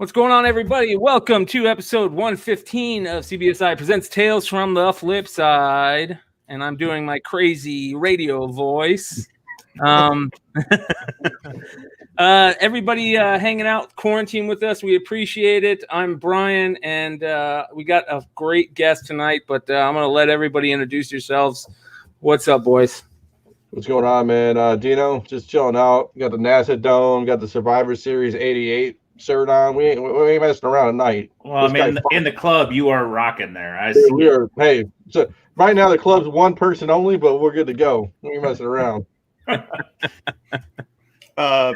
What's going on, everybody? Welcome to episode 115 of CBSI Presents Tales from the Flipside. And I'm doing my crazy radio voice. Everybody hanging out, quarantine with us. We appreciate it. I'm Brian, and we got a great guest tonight, but I'm going to let everybody introduce yourselves. What's up, boys? What's going on, man? Dino, just chilling out. Got the NASA Dome, got the Survivor Series 88 shirt on. We ain't messing around at night. Well, I mean, in the club, you are rocking there. I see. Dude, we are. Hey, so right now the club's one person only, but we're good to go. We ain't messing around.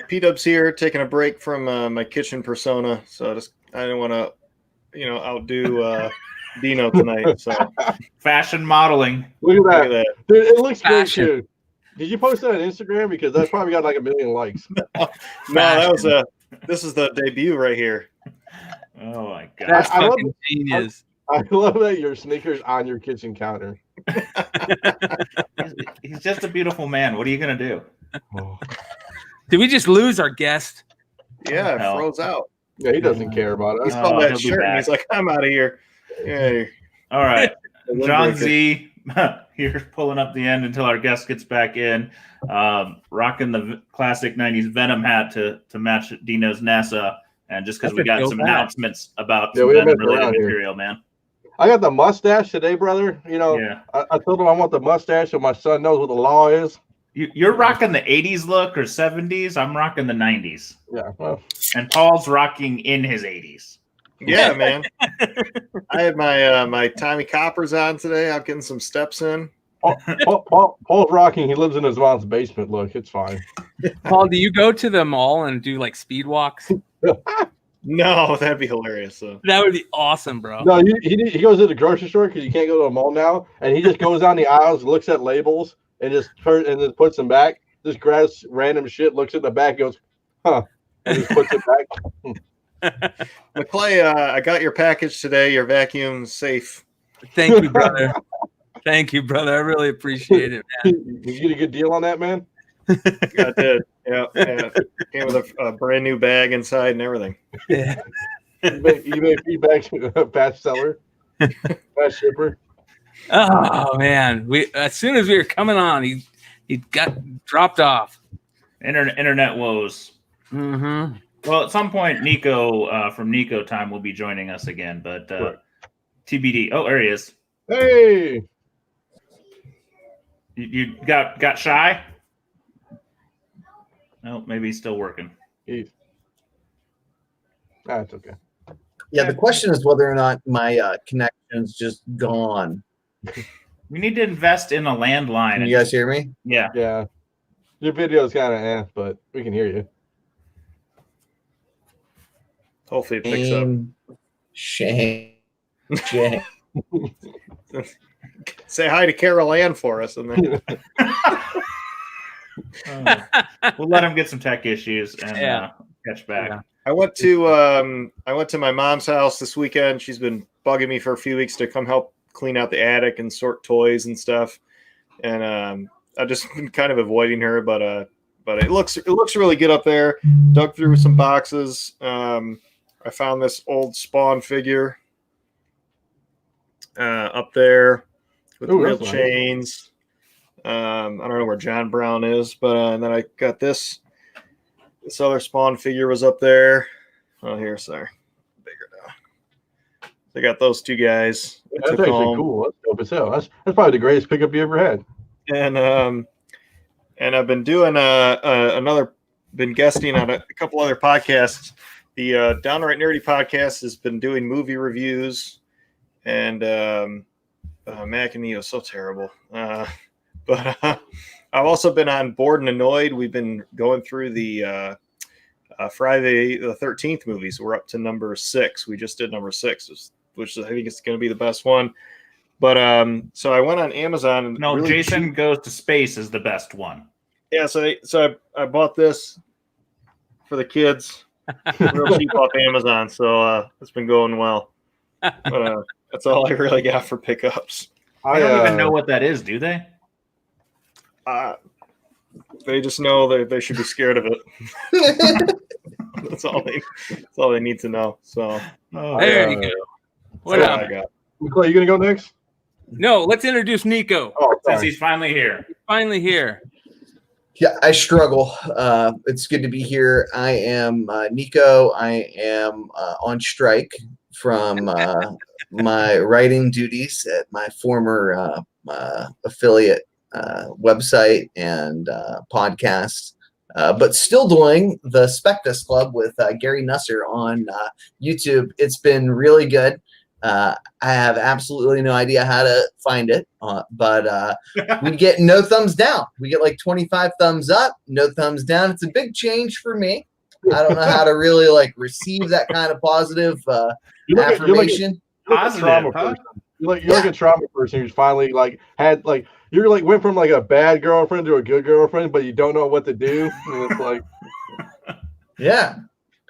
P-Dub's here, taking a break from my kitchen persona. So I didn't want to, outdo Dino tonight. So fashion modeling. Look at that. Dude, it looks great too. Did you post that on Instagram? Because that's probably got like 1 million likes. No, this is the debut right here. Oh my god, that's fucking genius. I love that your sneakers on your kitchen counter. He's just a beautiful man. What are you gonna do? Oh. Did we just lose our guest? Yeah, it froze out. Yeah, he doesn't care about us. He saw that shirt and he's like, I'm out of here. Yeah. All right. Jon Z here pulling up the end until our guest gets back in. Rocking the classic 90s Venom hat to match Dino's NASA. And just because we got some announcements about some Venom-related material, man. I got the mustache today, brother. I told him I want the mustache so my son knows what the law is. You're rocking the 80s look or 70s. I'm rocking the 90s. Yeah. Well. And Paul's rocking in his 80s. Yeah, man. I had my Tommy Coppers on today. I'm getting some steps in. Paul's rocking. He lives in his mom's basement. Look, it's fine. Paul, do you go to the mall and do like speed walks? No, that'd be hilarious. So. That would be awesome, bro. No, he goes to the grocery store because you can't go to a mall now, and he just goes down the aisles, looks at labels, and just then puts them back. Just grabs random shit, looks at the back, goes, huh, and just puts it back. McClay, I got your package today. Your vacuum's safe. Thank you, brother. Thank you, brother. I really appreciate it, man. Did you get a good deal on that, man? I did. Yeah. Came with a brand new bag inside and everything. Yeah. eBay feedback, fast seller, fast shipper. Oh man, as soon as we were coming on, he got dropped off. Internet woes. Mm-hmm. Well, at some point, Nico from Nico Time will be joining us again, but TBD. Oh, there he is. Hey, you got shy? No, maybe he's still working. That's okay. Yeah, the question is whether or not my connection's just gone. We need to invest in a landline. Can you guys hear me? Yeah. Yeah. Your video's kind of but we can hear you. Hopefully it picks up. Shame. Say hi to Carol Ann for us. And then we'll let him get some tech issues and catch back. Yeah. I went to my mom's house this weekend. She's been bugging me for a few weeks to come help clean out the attic and sort toys and stuff. And I've just been kind of avoiding her, but it looks really good up there. Dug through some boxes. I found this old Spawn figure up there with real chains. I don't know where John Brown is, but and then I got this other Spawn figure was up there. Oh, here, sorry, bigger now. I got those two guys. That's actually cool. That's dope as hell. That's probably the greatest pickup you ever had. And I've been doing been guesting on a couple other podcasts. The Downright Nerdy podcast has been doing movie reviews, and Mac and Neo so terrible. But I've also been on Bored and Annoyed. We've been going through the Friday the 13th movies. We're up to number 6. We just did number 6, which I think is going to be the best one. But so I went on Amazon. And no, really Jason Goes to Space is the best one. Yeah, so I bought this for the kids. Real cheap off Amazon, so it's been going well. But that's all I really got for pickups. I don't even know what that is, do they? They just know that they should be scared of it. That's all they need to know. So There you go. What that's up? all I got. Nico, you gonna go next? No, let's introduce Nico. Oh, Since sorry. he's finally here. Finally here. Yeah, I struggle. It's good to be here. I am Nico. I am on strike from my writing duties at my former affiliate website and podcast, but still doing the Spectus Club with Gary Nusser on YouTube. It's been really good. I have absolutely no idea how to find it, but we get no thumbs down. We get like 25 thumbs up, no thumbs down. It's a big change for me. I don't know how to really like receive that kind of positive affirmation. You're like a trauma person. You're like a trauma person who's finally like had like you're like went from like a bad girlfriend to a good girlfriend, but you don't know what to do. And it's like, yeah.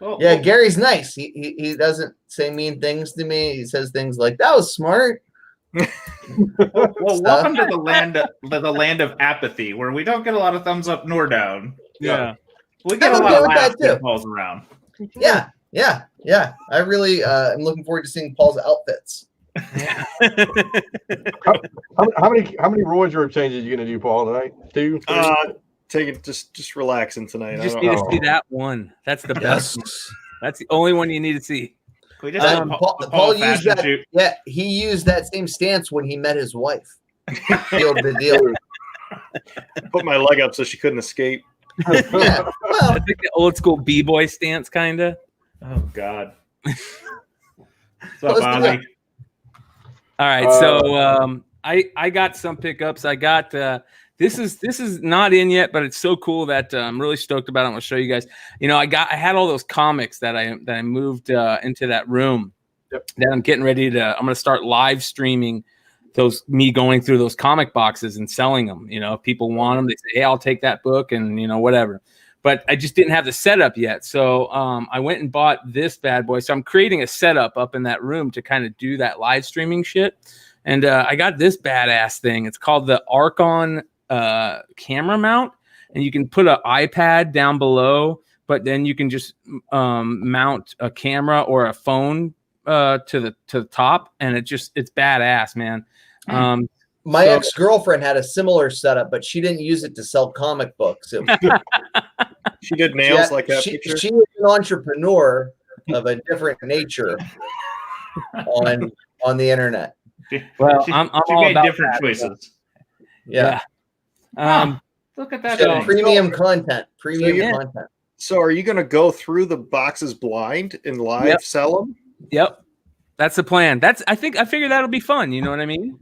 Oh, Yeah, Gary's nice. He doesn't say mean things to me. He says things like, "That was smart." Well, welcome to the land of apathy, where we don't get a lot of thumbs up nor down. Yeah. We get a I'm lot okay of with laughs that, too. when Paul's around. Yeah. I really am looking forward to seeing Paul's outfits. how many Roy changes are you gonna do, Paul, tonight? 2, 3? Take it, just relaxing tonight. You just I need don't to know. see that one. That's the best. That's the only one you need to see. We just have Paul used fashion that. shoot. Yeah, he used that same stance when he met his wife. Sealed the deal. Put my leg up so she couldn't escape. Yeah. Well, I think the old school b-boy stance, kind of. Oh God. What's Let's up, do Ozzy? All right, so I got some pickups. I got this is not in yet, but it's so cool that I'm really stoked about it. I'm gonna show you guys. You know, I had all those comics that I moved into that room. Yep. That I'm getting ready to. I'm gonna start live streaming me going through those comic boxes and selling them. You know, if people want them, they say, "Hey, I'll take that book," and whatever. But I just didn't have the setup yet, so I went and bought this bad boy. So I'm creating a setup up in that room to kind of do that live streaming shit. And I got this badass thing. It's called the Archon camera mount, and you can put an iPad down below, but then you can just mount a camera or a phone to the top, and it's badass, man. my ex-girlfriend had a similar setup, but she didn't use it to sell comic books. She did nails like that she, picture. She was an entrepreneur of a different nature on the internet. Well, she I'm she all made about different that. choices. Yeah. Look at that. She had thing. premium content. Premium So content. So are you going to go through the boxes blind and live sell them? Yep. That's the plan. I figure that'll be fun. You know what I mean?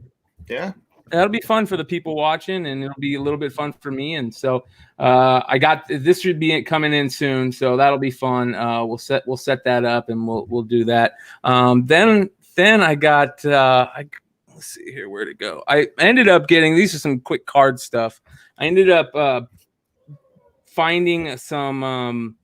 Yeah. That'll be fun for the people watching, and it'll be a little bit fun for me. And so this should be coming in soon, so that'll be fun. We'll set that up, and we'll do that. Then I got let's see here where to go. I ended up getting, these are some quick card stuff. I ended up finding some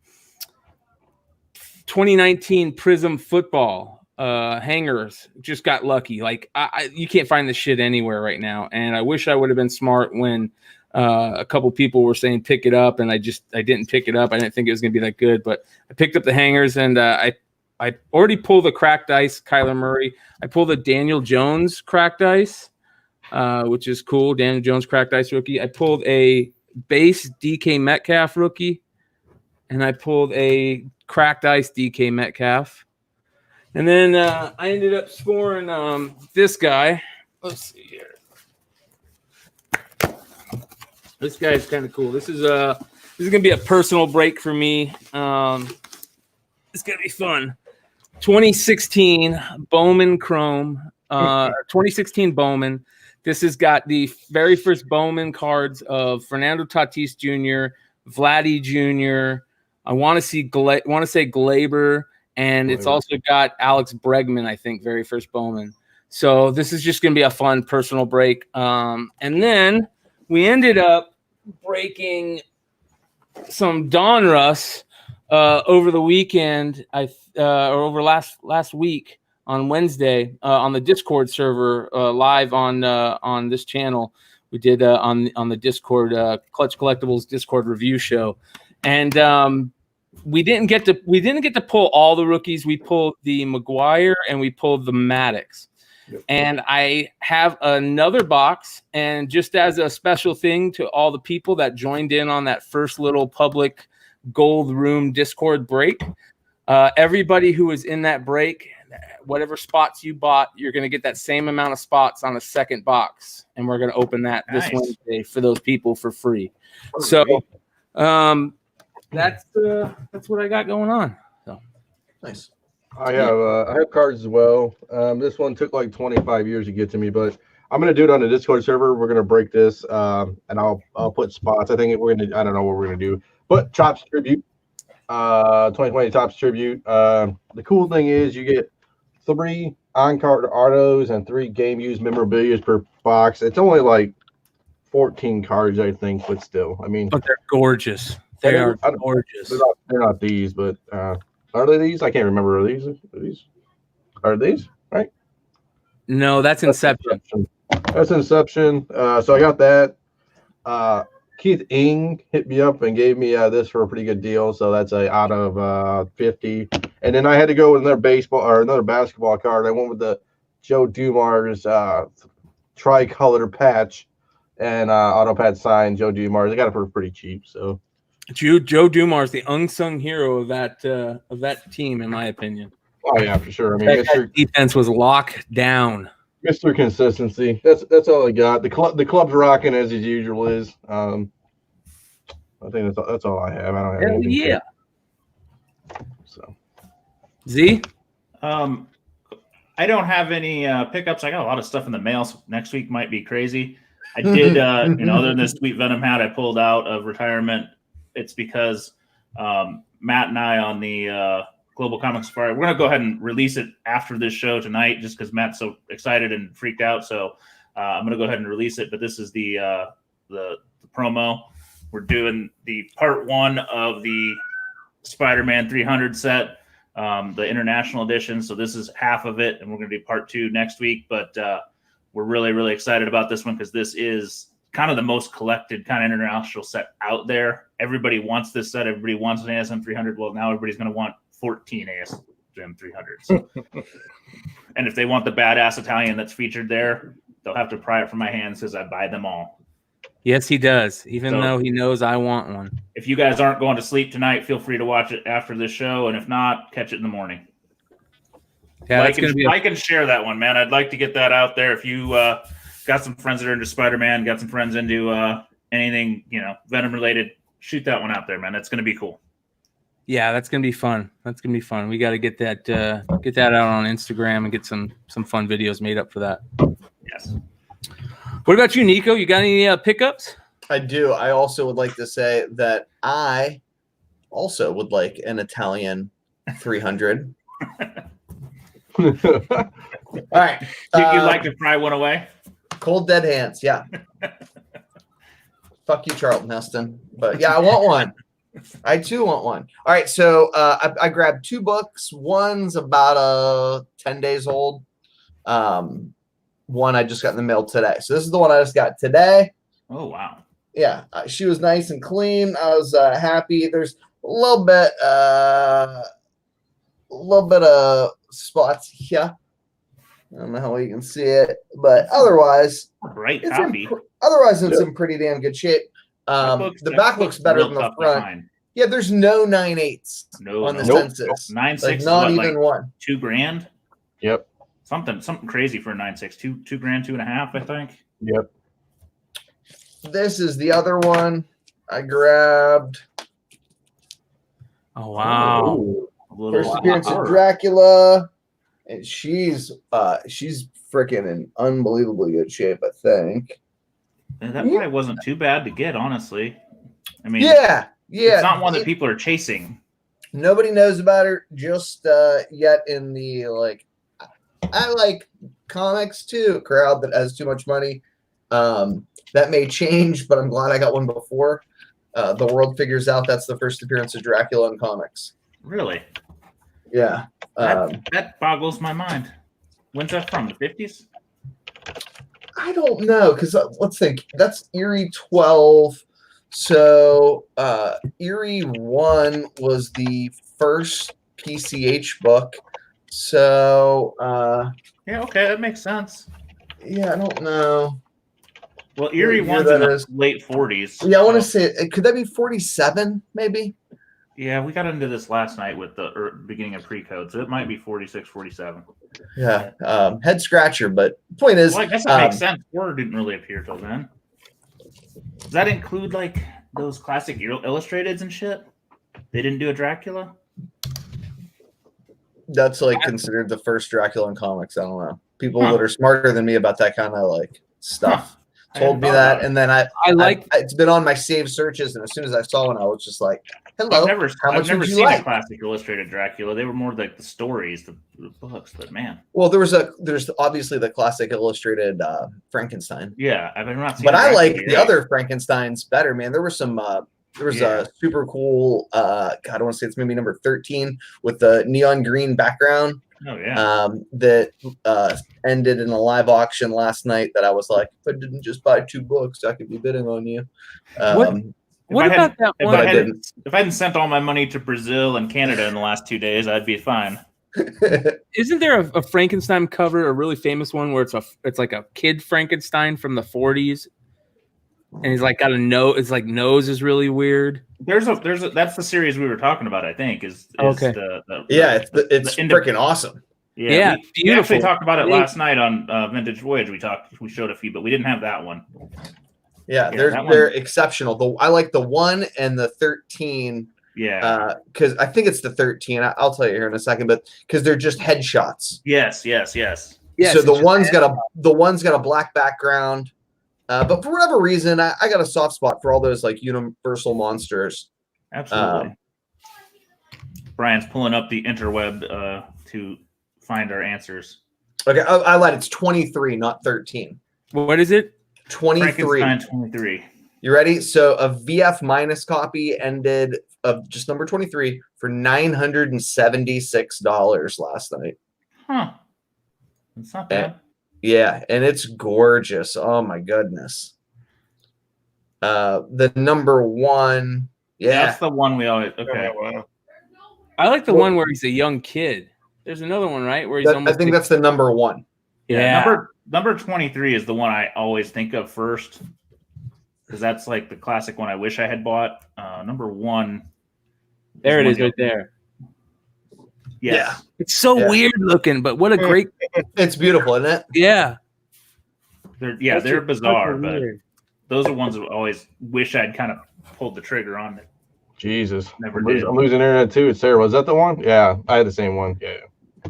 2019 Prism football hangers. Just got lucky. Like you can't find this shit anywhere right now, and I wish I would have been smart when a couple people were saying pick it up, and I didn't pick it up. I didn't think it was gonna be that good, but I picked up the hangers, and I already pulled the cracked ice Kyler Murray. I pulled the Daniel Jones cracked ice, which is cool. Daniel Jones cracked ice rookie. I pulled a base DK Metcalf rookie, and I pulled a cracked ice DK Metcalf. And then I ended up scoring this guy. Let's see here. This guy is kind of cool. This is gonna be a personal break for me. It's gonna be fun. 2016 Bowman Chrome. 2016 Bowman. This has got the very first Bowman cards of Fernando Tatis Jr., Vladdy Jr. I want to say Glaber. And it's also got Alex Bregman, I think, very first Bowman. So this is just going to be a fun personal break. And then we ended up breaking some Donruss over the weekend, or over last week on Wednesday on the Discord server, live on this channel. We did on the Discord Clutch Collectibles Discord review show, and we didn't get to pull all the rookies. We pulled the Maguire and we pulled the Maddox. And I have another box, and just as a special thing to all the people that joined in on that first little public Gold Room Discord break, everybody who was in that break, whatever spots you bought, you're going to get that same amount of spots on a second box, and we're going to open that this Wednesday for those people for free. So that's what I got going on. So Nice. I have cards as well. This one took like 25 years to get to me, but I'm gonna do it on the Discord server. We're gonna break this, and I'll put spots. I don't know what we're gonna do, but Chops Tribute, 2020 Chops Tribute. The cool thing is you get 3 on-card autos and 3 game used memorabilia per box. It's only like 14 cards, I think, but still, I mean, but they're gorgeous. They are gorgeous. They're not these, but. Are they these? I can't remember. Are these? Are these? Right? No, that's Inception. That's Inception. So I got that. Keith Ing hit me up and gave me this for a pretty good deal. So that's out of 50. And then I had to go with another basketball card. I went with the Joe Dumars tricolor patch and auto pad sign Joe Dumars. I got it for pretty cheap. So. Joe Dumars, the unsung hero of that team, in my opinion. Oh yeah, for sure. I mean, that defense was locked down. Mr. Consistency. That's all I got. The club's rocking as his usual is. I think that's all I have. I don't have anything. Yeah. So. Z. I don't have any pickups. I got a lot of stuff in the mail. So next week might be crazy. I did, other than this sweet Venom hat I pulled out of retirement. It's because Matt and I on the Global Comics Safari, we're going to go ahead and release it after this show tonight just because Matt's so excited and freaked out. So I'm going to go ahead and release it. But this is the promo. We're doing the part 1 of the Spider-Man 300 set, the international edition. So this is half of it, and we're going to do part 2 next week. But we're really, really excited about this one because this is kind of the most collected kind of international set out there. Everybody wants this set. Everybody wants an ASM 300. Well, now everybody's going to want 14 ASM 300s. And if they want the badass Italian that's featured there, they'll have to pry it from my hands because I buy them all. Yes, he does, even though he knows I want one. If you guys aren't going to sleep tonight, feel free to watch it after the show. And if not, catch it in the morning. Yeah, like and share that one, man. I'd like to get that out there. If you got some friends that are into Spider-Man, got some friends into anything, Venom related, shoot that one out there, man. That's going to be cool. Yeah, that's going to be fun. We got to get that out on Instagram and get some fun videos made up for that. Yes. What about you, Nico? You got any pickups? I do. I also would like to say that I also would like an Italian 300. All right. You'd like to fry one away? Cold dead hands, yeah. Fuck you, Charlton Heston. But yeah, I want one. I too want one. All right, so I grabbed 2 books. One's about 10 days old. One I just got in the mail today. So this is the one I just got today. Oh wow. Yeah, she was nice and clean. I was happy. There's a little bit of spots here. I don't know how you can see it, but otherwise, it's in pretty damn good shape. The back looks better than the front. Yeah, there's no 9/8 on the census. 9/6, like not even one. $2,000. Yep. Something crazy for a 9/6. $2,000, $2,500, I think. Yep. This is the other one I grabbed. Oh wow! First appearance of Dracula, and she's freaking in unbelievably good shape, I think. And that probably wasn't too bad to get, honestly. I mean, yeah. It's not one that people are chasing. Nobody knows about her just yet in the I like comics too crowd that has too much money. That may change, but I'm glad I got one before the world figures out that's the first appearance of Dracula in comics. Really? Yeah. That boggles my mind. When's that from? The 50s? I don't know, because let's think. That's Erie 12. So Eerie 1 was the first PCH book. So Yeah, okay, that makes sense. yeah, I don't know. Well, Eerie What year 1's in that the is. late 40s. Yeah, I want to so- say, could that be 47 maybe? Yeah, we got into this last night with the beginning of pre-code, so it might be 46, 47. Yeah, head scratcher. But point is, Well, I guess that makes sense. Horror didn't really appear till then. Does that include like those classic illustrateds and shit? They didn't do a Dracula? that's like considered the first Dracula in comics. I don't know. People that are smarter than me about that kind of like stuff told me that, and then I it's been on my saved searches, and as soon as I saw it, I was just like, "Hello." I've never would you seen like? a classic illustrated Dracula. They were more like the stories, the books. But man, Well, there's obviously the classic illustrated Frankenstein. yeah, I've not seen. But I like Dracula the other Frankensteins better, man. There was some there was a super cool God, I want to say it's maybe number 13 with the neon green background. Oh yeah. That ended in a live auction last night that I was like, if I didn't just buy 2 books, I could be bidding on you. What about that one? If I hadn't sent all my money to Brazil and Canada in the last 2 days, I'd be fine. Isn't there a Frankenstein cover, a really famous one where it's like a kid Frankenstein from the 40s, and he's like got a nose. It's like nose is really weird. That's the series we were talking about. I think is okay. It's freaking awesome. Yeah, beautiful. We actually talked about it last night on Vintage Voyage. We showed a few, but we didn't have that one. Yeah, they're exceptional. I like the 1 and the 13. Yeah, because I think it's the 13. I'll tell you here in a second, but because they're just headshots. Yes. So the one's got a black background, but for whatever reason, I got a soft spot for all those like Universal monsters. Absolutely. Brian's pulling up the interweb to find our answers. Okay, I lied. It's 23, not 13. What is it? 23. 23. You ready? So a VF minus copy ended of just number 23 for $976 last night. Huh. It's not bad. And it's gorgeous. Oh my goodness. The number 1. Yeah. That's the one we always okay. Wow. I like the one where he's a young kid. There's another one, right? Where he's almost. I think that's the number 1. Yeah. Number 23 is the one I always think of first, because that's like the classic one I wish I had bought. Number 1. There it is, right there. Yes. Yeah. It's so weird looking, but what a great. It's beautiful, isn't it? Yeah. They're bizarre, but those are ones that I always wish I'd kind of pulled the trigger on. Jesus. Never I'm did. I'm losing internet too. It's terrible. Is that the one? Yeah, I had the same one. Yeah.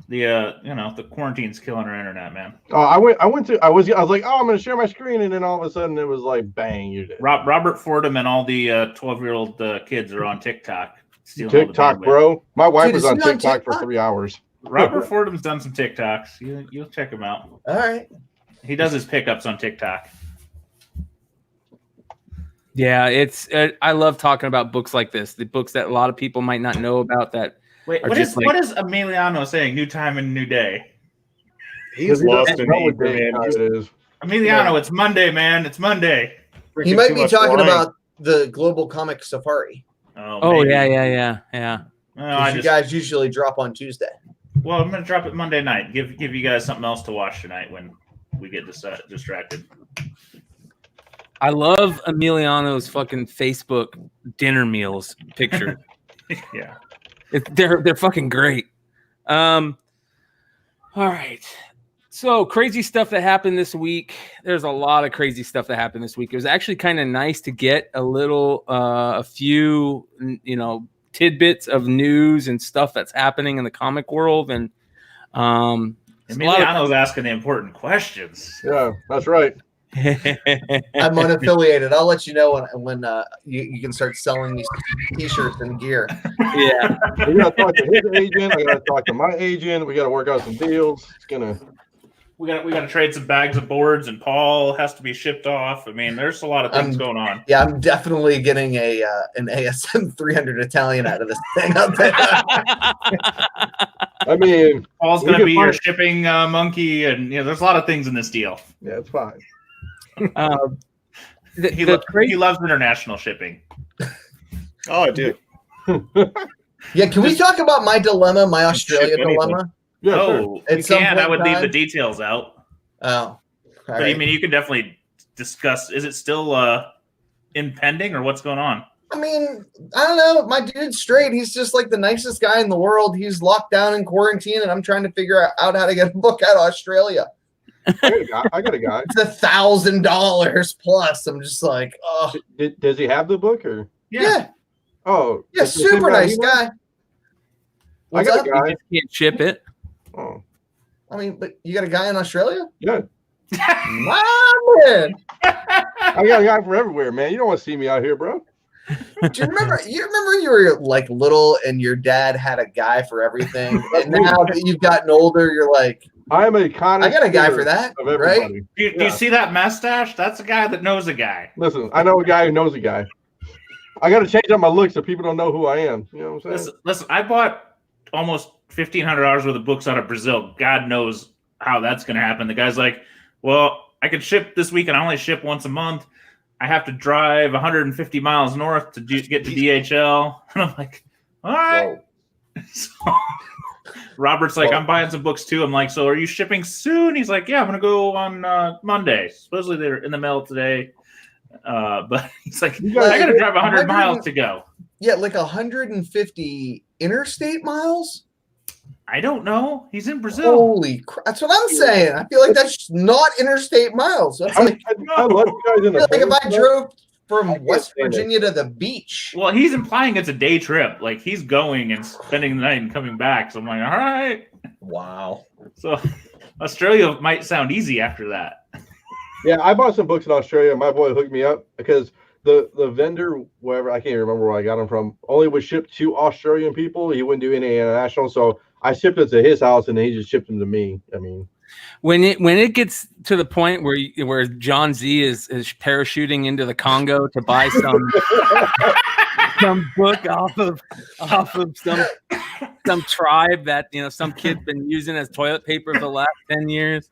The quarantine's killing our internet, man. Oh, I was like, oh, I'm gonna share my screen, and then all of a sudden it was like, bang, you did. Robert Fordham and all the 12-year-old kids are on TikTok. TikTok, bro. My wife was on on TikTok for 3 hours. Robert Fordham's done some TikToks. You'll check him out. All right. He does his pickups on TikTok. Yeah, I love talking about books like this. The books that a lot of people might not know about that. Wait, what is Emiliano saying? New time and new day. He's lost in the man. Emiliano, it's Monday, man. It's Monday. He might be talking about the Global Comic Safari. Oh yeah. You guys usually drop on Tuesday. Well, I'm gonna drop it Monday night. Give you guys something else to watch tonight when we get distracted. I love Emiliano's fucking Facebook dinner meals picture. Yeah. They're fucking great. All right. So crazy stuff that happened this week. There's a lot of crazy stuff that happened this week. It was actually kind of nice to get a few, tidbits of news and stuff that's happening in the comic world. And Emiliano's asking the important questions. Yeah, that's right. I'm unaffiliated. I'll let you know when you can start selling these T-shirts and gear. Yeah, we gotta talk to his agent. I gotta talk to my agent. We gotta work out some deals. We gotta trade some bags of boards, and Paul has to be shipped off. I mean, there's a lot of things going on. Yeah, I'm definitely getting an ASM 300 Italian out of this thing out there. I mean, Paul's gonna be your shipping monkey, and there's a lot of things in this deal. Yeah, it's fine. He loves international shipping. Oh, dude. Yeah, can we talk about my dilemma, my Australia dilemma? Yeah, sure. You can. I would leave the details out. Oh. But I mean, you can definitely discuss. Is it still impending or what's going on? I mean, I don't know. My dude's straight. He's just like the nicest guy in the world. He's locked down in quarantine, and I'm trying to figure out how to get a book out of Australia. I got a guy. It's $1,000 plus. I'm just like, oh. Does he have the book or? Yeah. Oh. Yeah, super nice guy. I got a guy. You just can't ship it. Oh. I mean, but you got a guy in Australia? Yeah. Man. I got a guy from everywhere, man. You don't want to see me out here, bro. Do you remember you were like little and your dad had a guy for everything? And now that you've gotten older, you're like, I'm a connoisseur. I got a guy for that, right? Do you see that mustache? That's a guy that knows a guy. Listen, I know a guy who knows a guy. I got to change up my look so people don't know who I am. You know what I'm saying? Listen, I bought almost $1,500 worth of books out of Brazil. God knows how that's going to happen. The guy's like, well, I can ship this week and I only ship once a month. I have to drive 150 miles north to get to DHL. And I'm like, all right. So Robert's like, I'm buying some books too. I'm like, so are you shipping soon? He's like, yeah, I'm going to go on Monday. Supposedly they're in the mail today. But he's like, I got to drive 100 miles to go. Yeah, like 150 interstate miles? I don't know. He's in Brazil. Holy crap. That's what I'm saying. I feel like that's not interstate miles. That's like, I love you guys in the like if I drove from West Virginia to the beach. Well, he's implying it's a day trip. Like he's going and spending the night and coming back. So I'm like, all right. Wow. So Australia might sound easy after that. Yeah, I bought some books in Australia. My boy hooked me up because the vendor, wherever, I can't remember where I got them from, only would ship to Australian people. He wouldn't do any international. So I shipped it to his house and then he just shipped them to me. I mean, when it gets to the point where Jon Z is parachuting into the Congo to buy some book off of some tribe that some kid's been using as toilet paper for the last 10 years,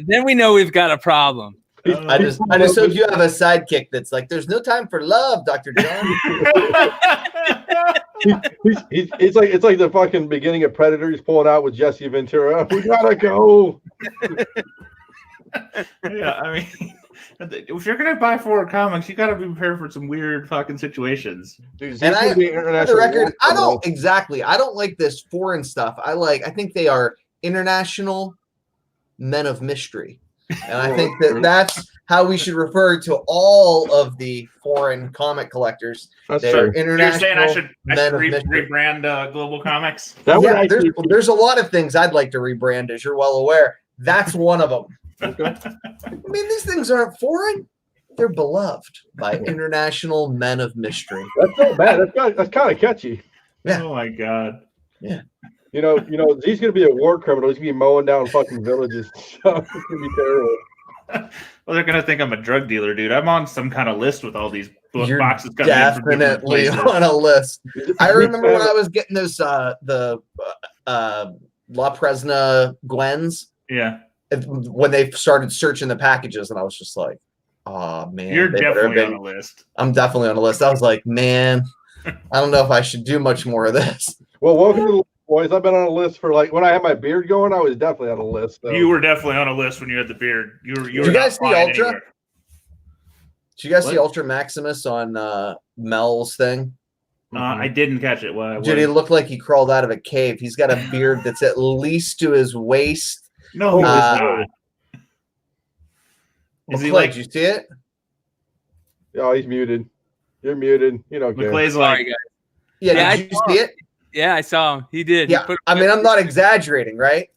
then we know we've got a problem. I just hope you have a sidekick that's like, there's no time for love, Dr. John. It's like the fucking beginning of Predator. He's pulling out with Jesse Ventura. We gotta go. Yeah, I mean, if you're gonna buy forward comics, you gotta be prepared for some weird fucking situations. Dude, and for the record, I don't like this foreign stuff. I think they are international men of mystery. And I think that's how we should refer to all of the foreign comic collectors. They're international. You're saying I should rebrand Global Comics? There's a lot of things I'd like to rebrand, as you're well aware. That's one of them. Okay. I mean, these things aren't foreign. They're beloved by international men of mystery. That's not bad. That's kind of catchy. Yeah. Oh, my God. Yeah. He's gonna be a war criminal. He's gonna be mowing down fucking villages. It's gonna be terrible. Well, they're gonna think I'm a drug dealer, dude. I'm on some kind of list with all these You're boxes coming in from different definitely places. on a list. I remember when I was getting those the La Presna Gwens. Yeah. When they started searching the packages, and I was just like, oh man, you're definitely on a list. I'm definitely on a list. I was like, man, I don't know if I should do much more of this. Well, welcome to the boys. I've been on a list for when I had my beard going, I was definitely on a list. So. You were definitely on a list when you had the beard. Did you guys see Ultra? Anywhere. Did you guys see Ultra Maximus on Mel's thing? I didn't catch it. Dude, he looked like he crawled out of a cave. He's got a beard that's at least to his waist. No, he's not. Is he like? Did you see it? Oh, he's muted. You're muted. You don't care. McClay's like, yeah. Did you see it? Yeah, I saw him. He did. Yeah, I mean, I'm not exaggerating, right?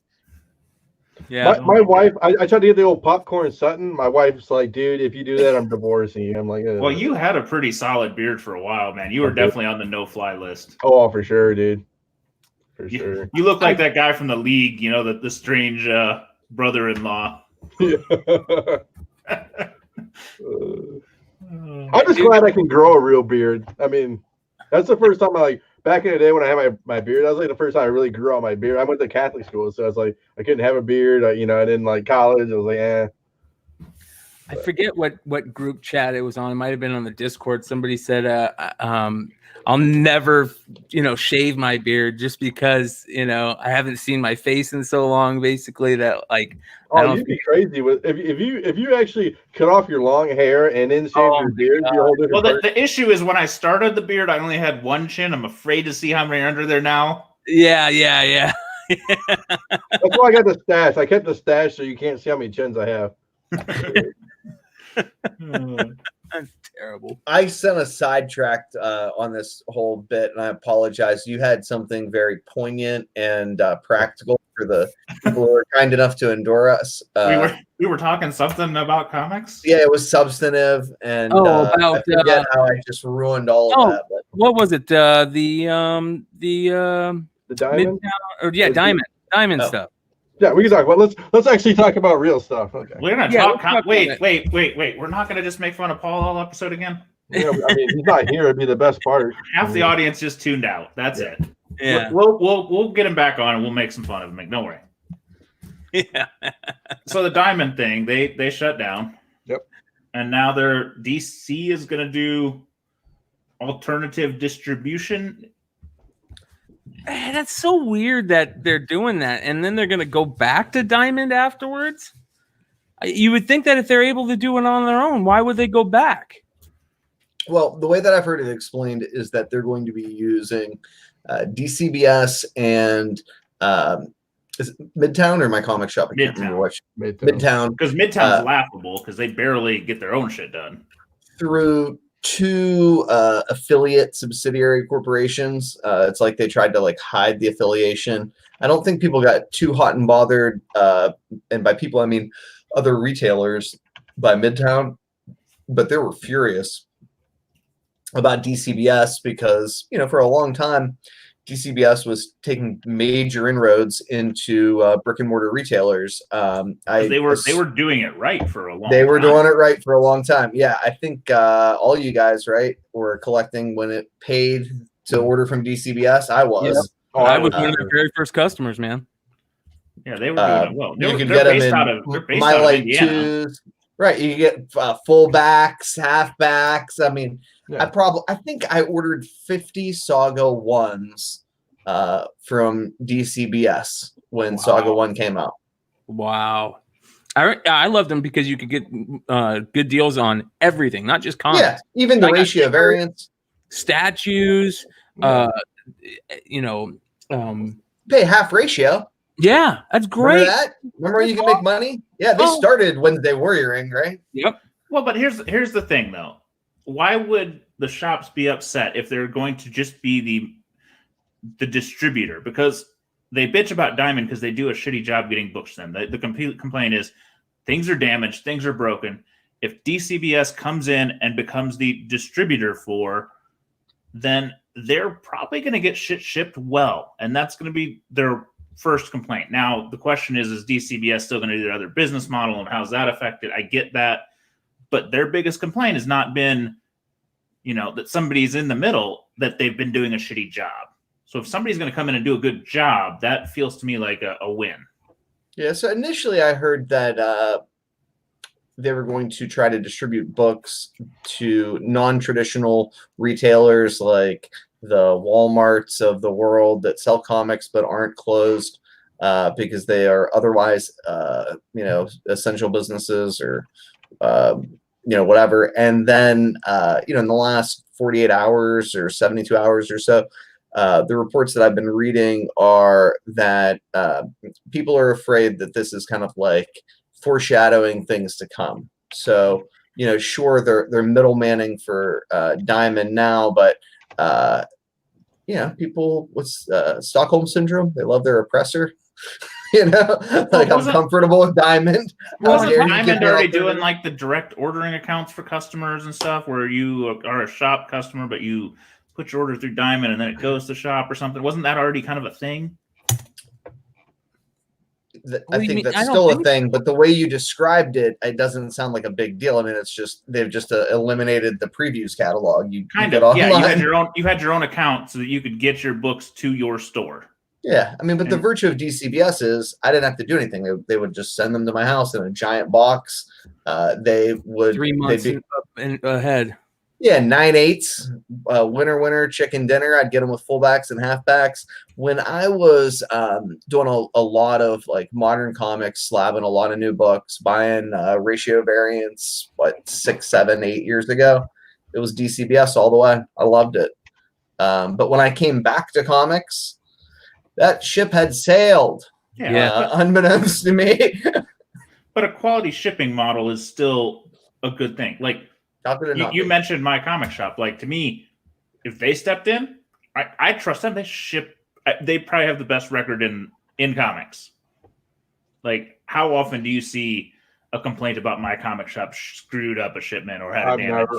Yeah. My wife, I tried to get the old popcorn Sutton. My wife's like, dude, if you do that, I'm divorcing you. I'm like, well, you had a pretty solid beard for a while, man. You were definitely on the no-fly list. Oh, for sure, dude. For sure. You look like that guy from the league, the strange brother-in-law. I'm just glad I can grow a real beard. I mean, that's the first time back in the day when I had my beard, that was like the first time I really grew out my beard. I went to Catholic school, so it's like I couldn't have a beard. I didn't like college. I was like, I forget what group chat it was on. It might have been on the Discord. Somebody said, I'll never, shave my beard just because, I haven't seen my face in so long, basically, that like, you'd be crazy with if you actually cut off your long hair and then shave your beard. You're a whole different person. The issue is when I started the beard, I only had one chin. I'm afraid to see how many are under there now. Yeah. That's why I got the stash. I kept the stash so you can't see how many chins I have. That's terrible. I sent a sidetracked on this whole bit, and I apologize. You had something very poignant and practical for the people who were kind enough to endure us. We were talking something about comics. Yeah, it was substantive, and about I forget how I just ruined all of that. But. What was it? The diamond, diamond stuff. Yeah, we can talk about. Let's actually talk about real stuff. Okay. We're gonna talk. Wait. We're not gonna just make fun of Paul all episode again. Yeah, I mean, he's not here. It'd be the best part. Half the audience just tuned out. That's it. Yeah. We'll get him back on and we'll make some fun of him. Don't worry. Yeah. So the diamond thing, they shut down. Yep. And now their DC is gonna do alternative distribution. That's so weird that they're doing that, and then they're going to go back to Diamond afterwards. You would think that if they're able to do it on their own, why would they go back? Well, the way that I've heard it explained is that they're going to be using DCBS and is it Midtown or my comic shop? I can't remember which. Midtown. Because Midtown's laughable because they barely get their own shit done. Through two affiliate subsidiary corporations. It's like they tried to hide the affiliation. I don't think people got too hot and bothered, and by people I mean other retailers, by Midtown, but they were furious about DCBS because for a long time DCBS was taking major inroads into brick and mortar retailers. They were doing it right for a long time. They were doing it right for a long time. Yeah, I think all you guys, right, were collecting when it paid to order from DCBS. I was. Yep. Oh, I was one of their very first customers, man. Yeah, they were doing it well. You could get them in My Light 2s. Right, you get fullbacks, halfbacks. I mean, yeah. I think I ordered 50 Saga 1s from DCBS when Saga 1 came out. Wow. I loved them because you could get good deals on everything, not just comics. Yeah, even the ratio variants. Statues, pay half ratio. Yeah, that's great. Remember you can make money? Yeah, they started Wednesday Warrioring, right? Yep. Well, but here's the thing, though. Why would the shops be upset if they're going to just be the distributor? Because they bitch about Diamond because they do a shitty job getting books to them. The complete complaint is things are damaged, things are broken. If DCBS comes in and becomes the distributor then they're probably going to get shit shipped well. And that's going to be their first complaint. Now, the question is DCBS still going to do their other business model and how's that affected? I get that. But their biggest complaint has not been, that somebody's in the middle, that they've been doing a shitty job. So if somebody's going to come in and do a good job, that feels to me like a win. Yeah, so initially I heard that they were going to try to distribute books to non-traditional retailers like the Walmarts of the world that sell comics but aren't closed because they are otherwise, essential businesses or, whatever. And then, in the last 48 hours or 72 hours or so, the reports that I've been reading are that people are afraid that this is kind of like foreshadowing things to come. So, sure, they're middlemaning for Diamond now, but people with Stockholm syndrome, they love their oppressor. I'm comfortable with Diamond. Wasn't Diamond already doing like the direct ordering accounts for customers and stuff, where you are a shop customer, but you put your order through Diamond and then it goes to shop or something? Wasn't that already kind of a thing? I think that's still a thing, but the way you described it, it doesn't sound like a big deal. I mean, it's just they've just eliminated the previews catalog. You had your own account so that you could get your books to your store. Yeah, I mean, but the virtue of DCBS is I didn't have to do anything. They would just send them to my house in a giant box. They would 3 months ahead. Yeah, 9/8, winter, chicken dinner. I'd get them with fullbacks and halfbacks. When I was doing a lot of like modern comics, slabbing a lot of new books, buying ratio variants, 6, 7, 8 years ago, it was DCBS all the way. I loved it. But when I came back to comics, that ship had sailed. Yeah, unbeknownst to me. But a quality shipping model is still a good thing. Like, you mentioned My Comic Shop. Like, to me, if they stepped in, I trust them. They probably have the best record in comics. Like, how often do you see a complaint about My Comic Shop screwed up a shipment or had a damage?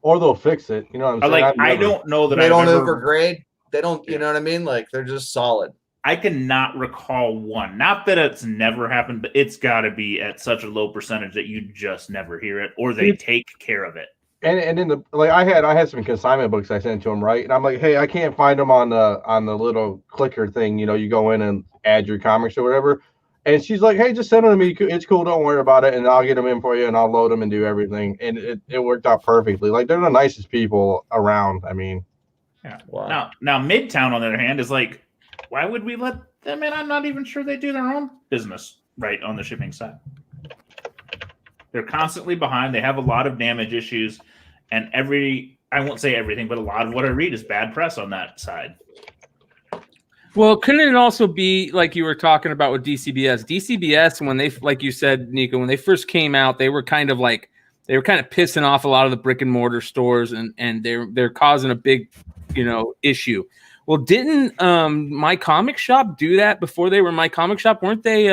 Or they'll fix it. You know what I'm saying? Like, I don't know that they don't overgrade. They don't. You know what I mean? Like, they're just solid. I cannot recall one. Not that it's never happened, but it's got to be at such a low percentage that you just never hear it, or they take care of it. And in I had some consignment books I sent to them, right? And I'm like, hey, I can't find them on the little clicker thing. You know, you go in and add your comics or whatever. And she's like, hey, just send them to me. It's cool. Don't worry about it. And I'll get them in for you, and I'll load them and do everything. And it worked out perfectly. Like, they're the nicest people around. I mean, yeah. Wow. Now Midtown, on the other hand, is like, why would we let them in? I'm not even sure they do their own business right on the shipping side. They're constantly behind. They have a lot of damage issues. And I won't say everything, but a lot of what I read is bad press on that side. Well, couldn't it also be like you were talking about with DCBS? DCBS, when they, like you said, Nico, when they first came out, they were kind of pissing off a lot of the brick and mortar stores, and they're causing a big, issue. Well, didn't My Comic Shop do that before they were My Comic Shop? Weren't they?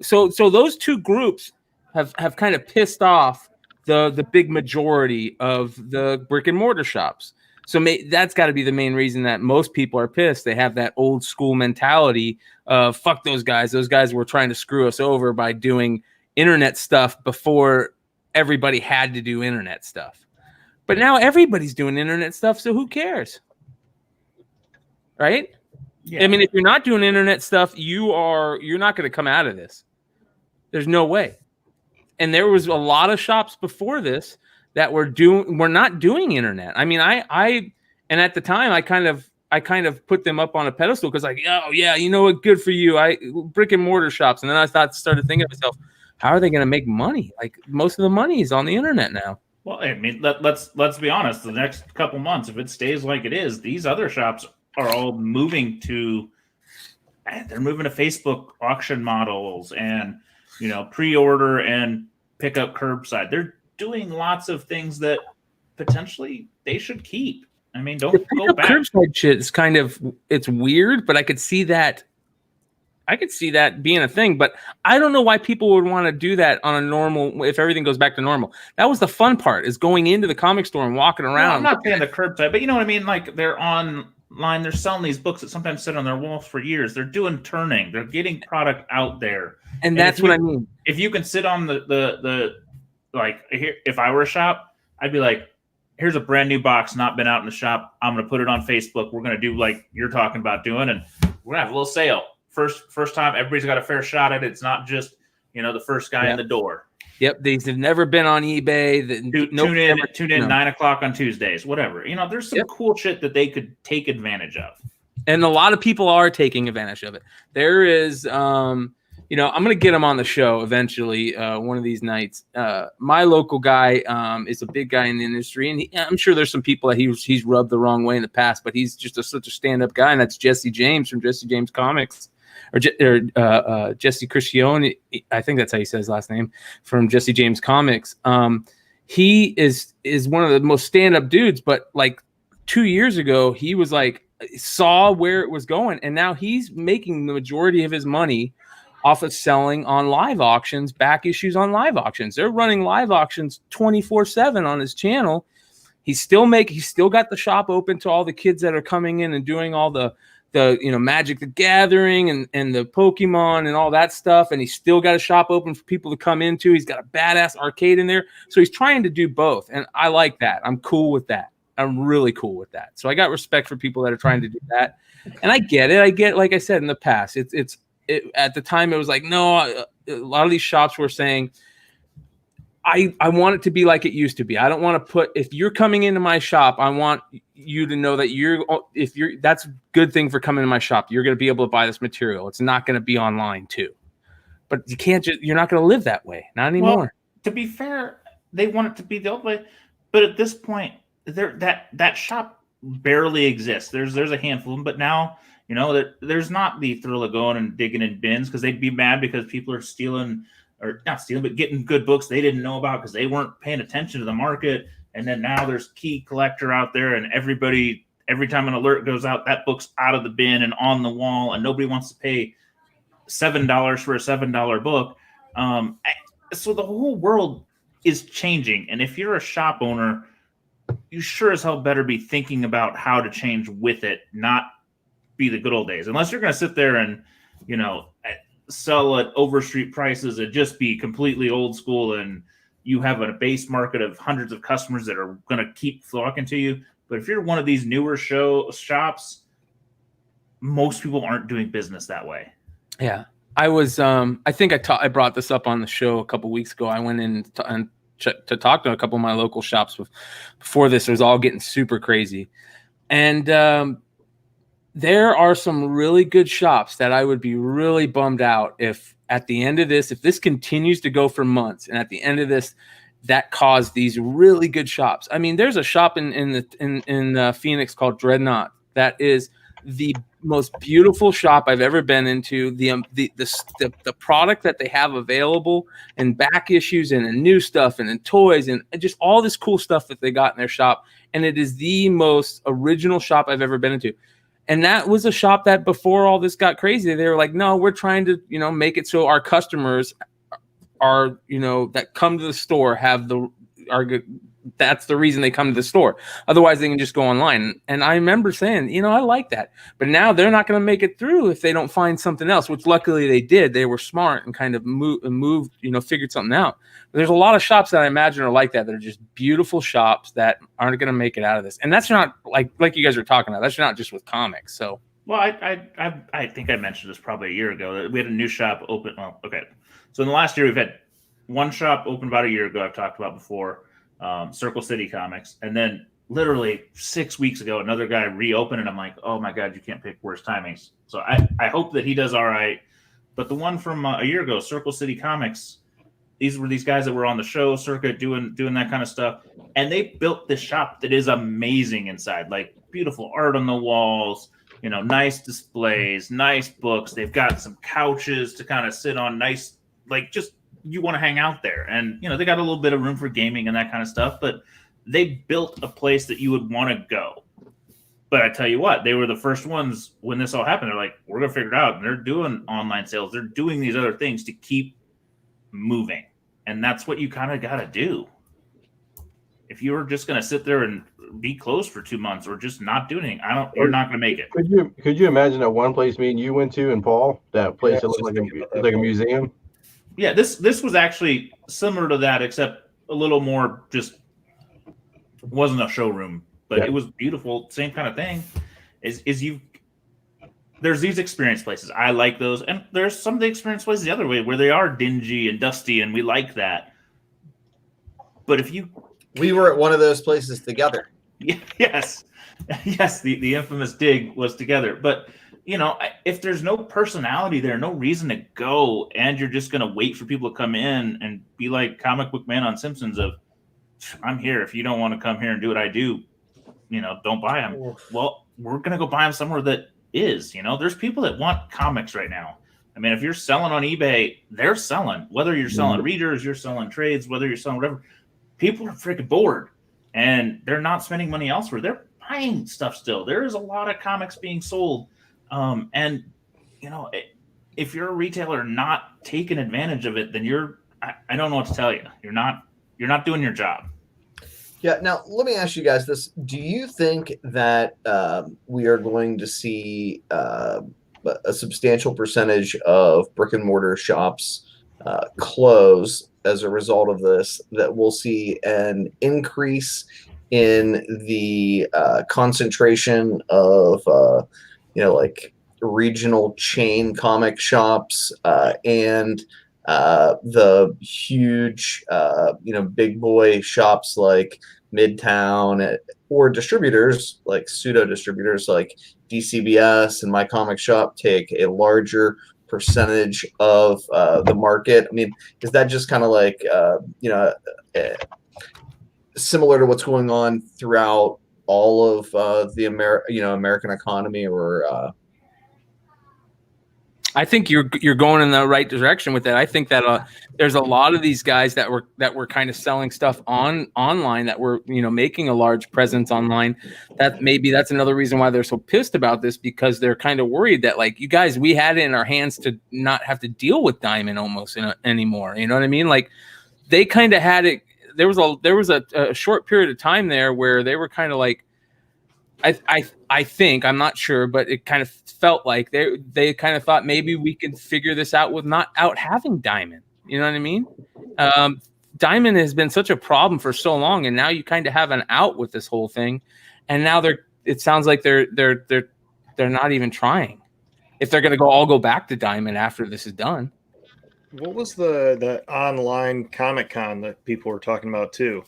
So those two groups have kind of pissed off the big majority of the brick and mortar shops. So that's got to be the main reason that most people are pissed. They have that old school mentality of fuck those guys. Those guys were trying to screw us over by doing internet stuff before everybody had to do internet stuff. But now everybody's doing internet stuff, so who cares? Right? Yeah. I mean, if you're not doing internet stuff, you're not going to come out of this. There's no way. And there was a lot of shops before this that were not doing internet. I mean, and at the time I kind of put them up on a pedestal because like, oh yeah, you know what, good for you. Brick and mortar shops. And then I started thinking to myself, how are they going to make money? Like, most of the money is on the internet now. Well, I mean, let's be honest. The next couple months, if it stays like it is, these other shops are all moving to Facebook auction models and, pre-order and pick up curbside. They're doing lots of things that potentially they should keep. I mean, don't go back. Curbside shit is it's weird, but I could see that being a thing, but I don't know why people would want to do that on a normal, if everything goes back to normal. That was the fun part, is going into the comic store and walking around. No, I'm not saying the curbside, but you know what I mean? Like, they're online, they're selling these books that sometimes sit on their walls for years. They're doing turning. They're getting product out there. And that's what I mean. If you can sit on the like, here, if I were a shop, I'd be like, here's a brand new box, not been out in the shop. I'm going to put it on Facebook. We're going to do like you're talking about doing, and we're going to have a little sale. First time, everybody's got a fair shot at it. It's not just, the first guy in the door. Yep, these have never been on eBay. Tune in 9 o'clock on Tuesdays, whatever. There's some cool shit that they could take advantage of. And a lot of people are taking advantage of it. There is, I'm going to get him on the show eventually, one of these nights. My local guy is a big guy in the industry, and I'm sure there's some people that he's rubbed the wrong way in the past, but he's just such a stand-up guy, and that's Jesse James from Jesse James Comics. Or Jesse Christione, I think that's how you say his last name, from Jesse James Comics. He is one of the most stand-up dudes, but like 2 years ago, he was like, saw where it was going, and now he's making the majority of his money off of selling on live auctions, back issues on live auctions. They're running live auctions 24/7 on his channel. He's still got the shop open to all the kids that are coming in and doing all the Magic the Gathering and the Pokemon and all that stuff. And he's still got a shop open for people to come into. He's got a badass arcade in there. So he's trying to do both. And I like that. I'm cool with that. I'm really cool with that. So I got respect for people that are trying to do that, and I get it. I get, like I said in the past, it at the time it was like, no, a lot of these shops were saying, I want it to be like it used to be. I don't want to put, if you're coming into my shop, I want you to know that that's a good thing for coming to my shop. You're going to be able to buy this material. It's not going to be online too. But you're not going to live that way. Not anymore. Well, to be fair, they want it to be the old way. But at this point, that shop barely exists. There's a handful of them, but now, there's not the thrill of going and digging in bins, because they'd be mad because people are stealing, or not stealing, but getting good books they didn't know about because they weren't paying attention to the market. And then now there's Key Collector out there, and every time an alert goes out, that book's out of the bin and on the wall, and nobody wants to pay $7 for a $7 book. So the whole world is changing. And if you're a shop owner, you sure as hell better be thinking about how to change with it, not be the good old days. Unless you're going to sit there and, sell at overstreet prices and just be completely old school, and you have a base market of hundreds of customers that are going to keep flocking to you. But if you're one of these newer shops, most people aren't doing business that way. Yeah. I was, I think I brought this up on the show a couple weeks ago. I went in to talk to a couple of my local shops before this. It was all getting super crazy. And, there are some really good shops that I would be really bummed out if at the end of this, if this continues to go for months, and at the end of this, that caused these really good shops. I mean, there's a shop in Phoenix called Dreadnought that is the most beautiful shop I've ever been into. The product that they have available, and back issues and new stuff and toys and just all this cool stuff that they got in their shop. And it is the most original shop I've ever been into. And that was a shop that before all this got crazy, they were like, no, we're trying to, make it so our customers are, that come to the store that's the reason they come to the store. Otherwise they can just go online. And I remember saying, I like that, but now they're not going to make it through if they don't find something else, which luckily they did. They were smart and kind of moved, figured something out. But there's a lot of shops that I imagine are like that. They're just beautiful shops that aren't going to make it out of this. And that's not like you guys were talking about. That's not just with comics. So, well, I think I mentioned this probably a year ago that we had a new shop open. Well, okay. So in the last year, we've had one shop open about a year ago. I've talked about before. Circle City Comics, and then literally 6 weeks ago another guy reopened, and I'm like, oh my god, you can't pick worse timings. So I hope that he does all right. But the one from a year ago, Circle City Comics, these were these guys that were on the show circuit doing that kind of stuff, and they built this shop that is amazing inside, like beautiful art on the walls, nice displays, nice books. They've got some couches to kind of sit on, nice, like just you want to hang out there. And, they got a little bit of room for gaming and that kind of stuff, but they built a place that you would want to go. But I tell you what, they were the first ones when this all happened. They're like, we're going to figure it out. And they're doing online sales. They're doing these other things to keep moving. And that's what you kind of got to do. If you were just going to sit there and be closed for 2 months or just not do anything, you're not going to make it. Could you imagine that one place me and you went to in Paul, that place that looked like a museum? Yeah, this was actually similar to that, except a little more just wasn't a showroom, but It was beautiful. Same kind of thing. There's these experience places. I like those, and there's some of the experience places the other way where they are dingy and dusty, and we like that. But we were at one of those places together. Yes, the infamous dig was together, but. If there's no personality there, no reason to go, and you're just going to wait for people to come in and be like Comic Book Man on Simpsons of, I'm here. If you don't want to come here and do what I do, don't buy them. Well, we're going to go buy them somewhere that is, there's people that want comics right now. I mean, if you're selling on eBay, they're selling. Whether you're selling readers, you're selling trades, whether you're selling whatever, people are freaking bored, and they're not spending money elsewhere. They're buying stuff still. There is a lot of comics being sold. And if you're a retailer not taking advantage of it, then I don't know what to tell you. You're not doing your job. Yeah. Now let me ask you guys this. Do you think that we are going to see a substantial percentage of brick and mortar shops close as a result of this, that we'll see an increase in the concentration of like regional chain comic shops and the huge big boy shops like Midtown, or distributors like pseudo distributors like DCBS and My Comic Shop take a larger percentage of the market? I mean, is that just kind of like similar to what's going on throughout all of the American economy, or I think you're going in the right direction with that. I think that there's a lot of these guys that were kind of selling stuff online, that were making a large presence online. That maybe that's another reason why they're so pissed about this, because they're kind of worried that, like, you guys, we had it in our hands to not have to deal with Diamond almost anymore. You know what I mean? Like, they kind of had it. There was a short period of time there where they were kind of like, I think, I'm not sure, but it kind of felt like they kind of thought maybe we could figure this out with not out having Diamond. You know what I mean? Diamond has been such a problem for so long, and now you kind of have an out with this whole thing. And now it sounds like they're not even trying. If they're going to all go back to Diamond after this is done. What was the online Comic Con that people were talking about too?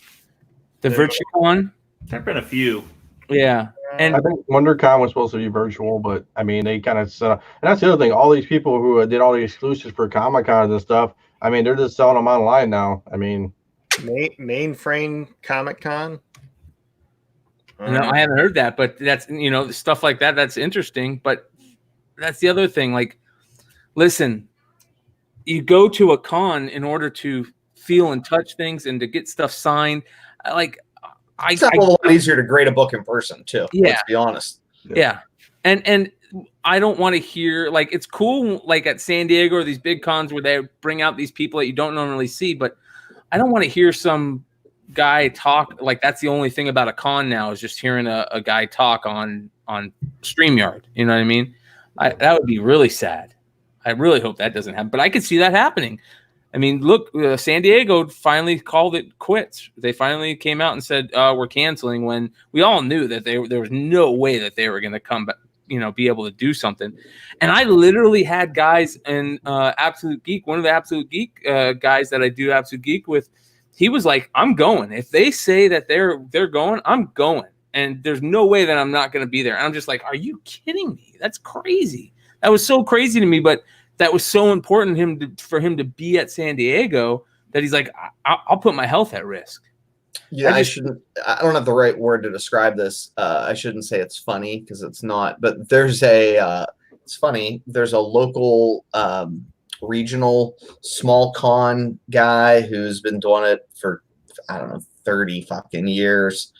The VirtueCon? There've been a few. Yeah. And I think WonderCon was supposed to be virtual, but I mean, they kind of and that's the other thing. All these people who did all the exclusives for Comic Cons and stuff, I mean, they're just selling them online now. I mean, Mainframe Comic Con. No, I haven't heard that, but that's stuff like that. That's interesting, but that's the other thing. Like, listen, you go to a con in order to feel and touch things and to get stuff signed. Like, it's a lot easier to grade a book in person too. Yeah. Let's be honest. Yeah. And I don't want to hear, like, it's cool, like at San Diego or these big cons where they bring out these people that you don't normally see, but I don't want to hear some guy talk. Like, that's the only thing about a con now, is just hearing a guy talk on StreamYard. You know what I mean? That would be really sad. I really hope that doesn't happen, but I could see that happening. I mean, look, San Diego finally called it quits. They finally came out and said, we're canceling, when we all knew that there was no way that they were going to come back, be able to do something. And I literally had guys in Absolute Geek, one of the Absolute Geek guys that I do Absolute Geek with. He was like, I'm going. If they say that they're going, I'm going. And there's no way that I'm not going to be there. And I'm just like, are you kidding me? That's crazy. That was so crazy to me, but that was so important for him to be at San Diego that he's like, I'll put my health at risk. Yeah, I don't have the right word to describe this. I shouldn't say it's funny, because it's not, but it's funny. There's a local regional small con guy who's been doing it for, I don't know, 30 fucking years,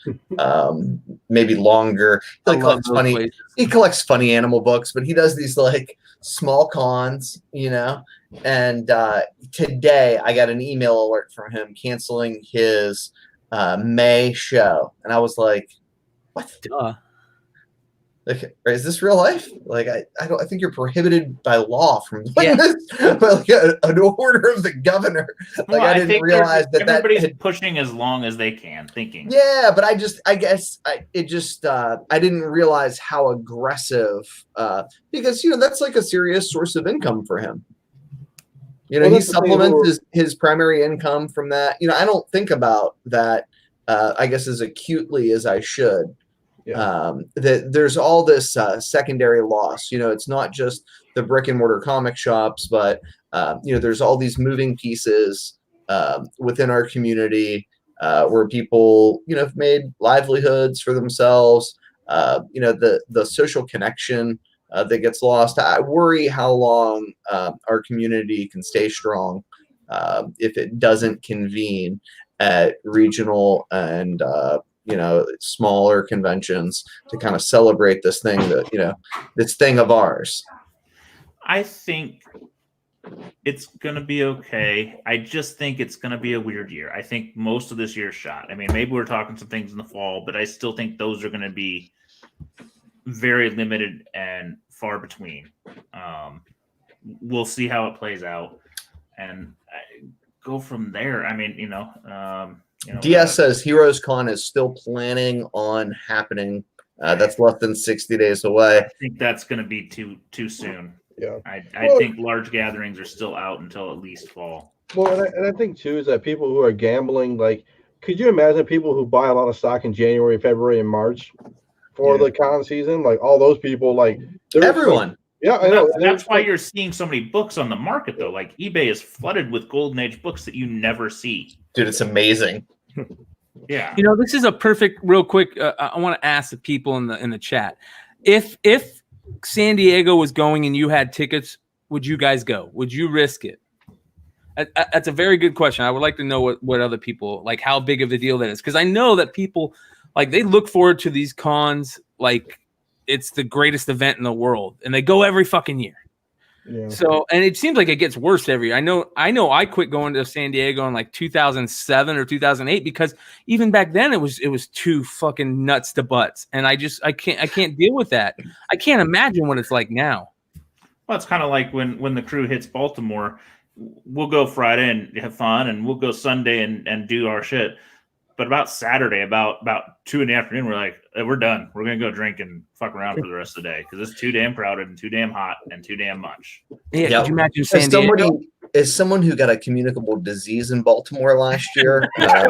maybe longer. He collects funny animal books, but he does these like small cons, and today I got an email alert from him canceling his May show, and I was like, what? Duh. Like, is this real life? Like, I think you're prohibited by law from doing this. But like an order of the governor. Like, well, I didn't realize that everybody's pushing as long as they can, thinking. Yeah, but I didn't realize how aggressive, because that's like a serious source of income for him. He supplements his primary income from that. I don't think about that, I guess, as acutely as I should. Yeah. That there's all this secondary loss. It's not just the brick and mortar comic shops, but there's all these moving pieces within our community where people have made livelihoods for themselves. The social connection that gets lost. I worry how long our community can stay strong if it doesn't convene at regional and smaller conventions to kind of celebrate this thing this thing of ours. I think it's going to be okay. I just think it's going to be a weird year. I think most of this year's shot. I mean, maybe we're talking some things in the fall, but I still think those are going to be very limited and far between. We'll see how it plays out. And go from there. I mean, DS says Heroes Con is still planning on happening. That's less than 60 days away. I think that's going to be too soon. Yeah. I think large gatherings are still out until at least fall. Well, and I think too is that people who are gambling, like, could you imagine people who buy a lot of stock in January, February, and March for the con season? Like all those people, like everyone. Like, yeah, I know. That's why you're seeing so many books on the market, though. Like eBay is flooded with Golden Age books that you never see. Dude, it's amazing. Yeah. This is a perfect, real quick. I want to ask the people in the chat, if San Diego was going and you had tickets, would you guys go? Would you risk it? That's a very good question. I would like to know what other people, like, how big of a deal that is, because I know that people, like, they look forward to these cons like it's the greatest event in the world, and they go every fucking year. Yeah. So, and it seems like it gets worse every year. I know I quit going to San Diego in like 2007 or 2008 because even back then it was too fucking nuts to butts, and I can't deal with that. I can't imagine what it's like now. Well, it's kind of like when the crew hits Baltimore, we'll go Friday and have fun, and we'll go Sunday and do our shit. But about Saturday, about 2 in the afternoon, we're like, we're done. We're gonna go drink and fuck around for the rest of the day because it's too damn crowded and too damn hot and too damn much. Yeah, could you imagine San Diego? As someone who got a communicable disease in Baltimore last year, I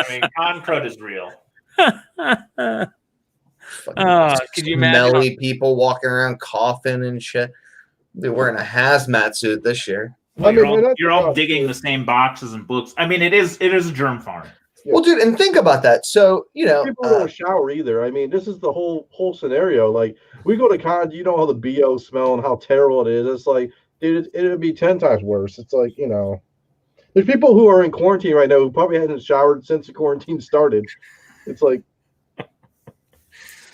mean, con crud is real. Could you imagine smelly people walking around coughing and shit? They're wearing a hazmat suit this year. Well, you're all digging the same boxes and books. I mean, it is a germ farm. Well, dude, and think about that. So, people don't shower either. I mean, this is the whole scenario. Like, we go to cons, you know how the BO smell and how terrible it is. It's like, dude, it would be 10 times worse. It's like, there's people who are in quarantine right now who probably hasn't showered since the quarantine started. It's like,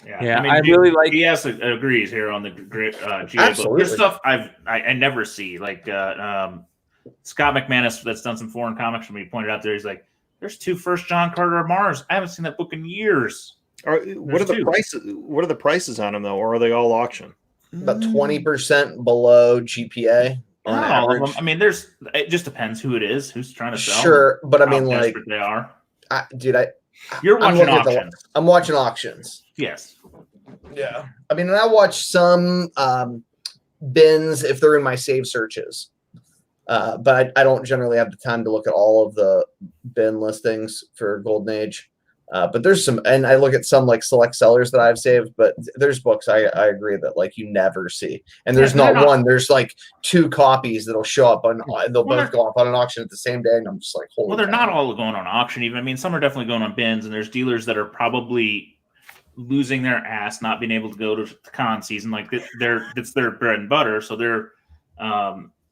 yeah, I mean, really like. DS agrees here on the GA book. There's stuff I never see. Like Scott McManus, that's done some foreign comics for me, pointed out there. He's like, "There's 2 First John Carter of Mars. I haven't seen that book in years." What are the prices? What are the prices on them though, or are they all auction? About 20% below GPA. Not all of them. I mean, it just depends who it is, who's trying to sell. Sure, but I mean, like, they are. You're watching auctions. I'm watching auctions. Yes. Yeah. I mean, and I watch some bins if they're in my save searches. But I don't generally have the time to look at all of the bin listings for Golden Age. But there's some, and I look at some like select sellers that I've saved, but there's books I agree that like you never see. And there's not one, there's like 2 copies that'll show up on, they'll both go up on an auction at the same day. And I'm just like, holy Well, they're not all going on auction even. I mean, some are definitely going on bins, and there's dealers that are probably losing their ass not being able to go to the con season. Like it's their bread and butter. So they're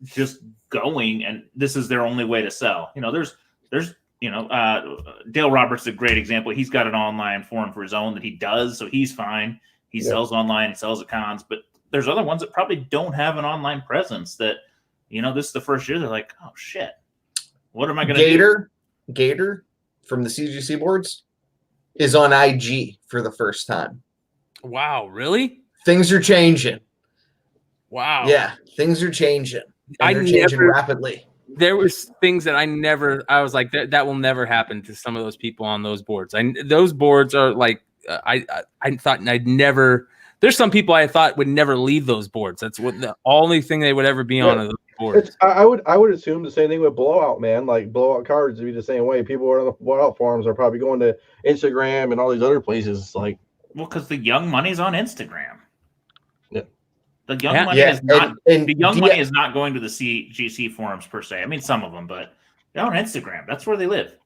just going, and this is their only way to sell. There's Dale Roberts is a great example. He's got an online forum for his own that he does, so he's fine. He sells online, sells at cons, but there's other ones that probably don't have an online presence that, this is the first year they're like, oh shit, what am I going to do? Gator from the CGC boards is on IG for the first time. Wow, really? Things are changing. Wow. Yeah, things are changing. They're changing rapidly. There was things that I was like, that will never happen to some of those people on those boards. Those boards are like, I thought I'd never, there's some people I thought would never leave those boards. That's what the only thing they would ever be on those boards. I would assume the same thing with Blowout, man. Like Blowout cards would be the same way. People who are on the Blowout forums are probably going to Instagram and all these other places. Like, well, because the young money's on Instagram. Yeah. The young money is not. The young money is not going to the CGC forums per se. I mean, some of them, but they're on Instagram. That's where they live.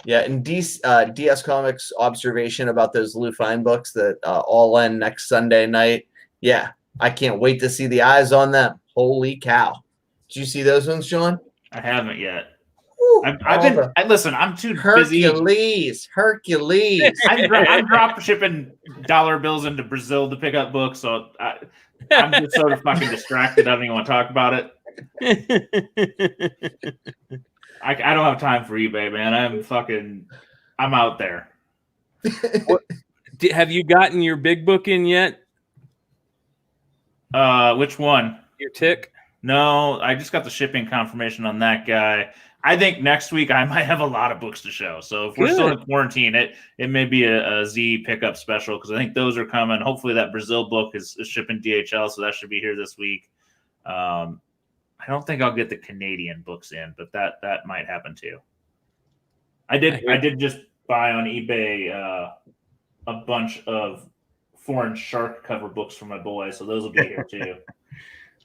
Yeah, and DS Comics observation about those Lou Fine books that all end next Sunday night. Yeah, I can't wait to see the eyes on them. Holy cow! Did you see those ones, John? I haven't yet. Woo, listen, I'm too busy. Hercules. I'm drop shipping dollar bills into Brazil to pick up books, so I'm just sort of fucking distracted. I don't even want to talk about it. I don't have time for eBay, man. I'm out there. Have you gotten your big book in yet? Which one? Your tick? No, I just got the shipping confirmation on that guy. I think next week I might have a lot of books to show. So if we're still in quarantine, it may be a Z pickup special because I think those are coming. Hopefully that Brazil book is shipping DHL, so that should be here this week. I don't think I'll get the Canadian books in, but that might happen too. I did just buy on eBay a bunch of foreign shark cover books for my boy, so those will be here too.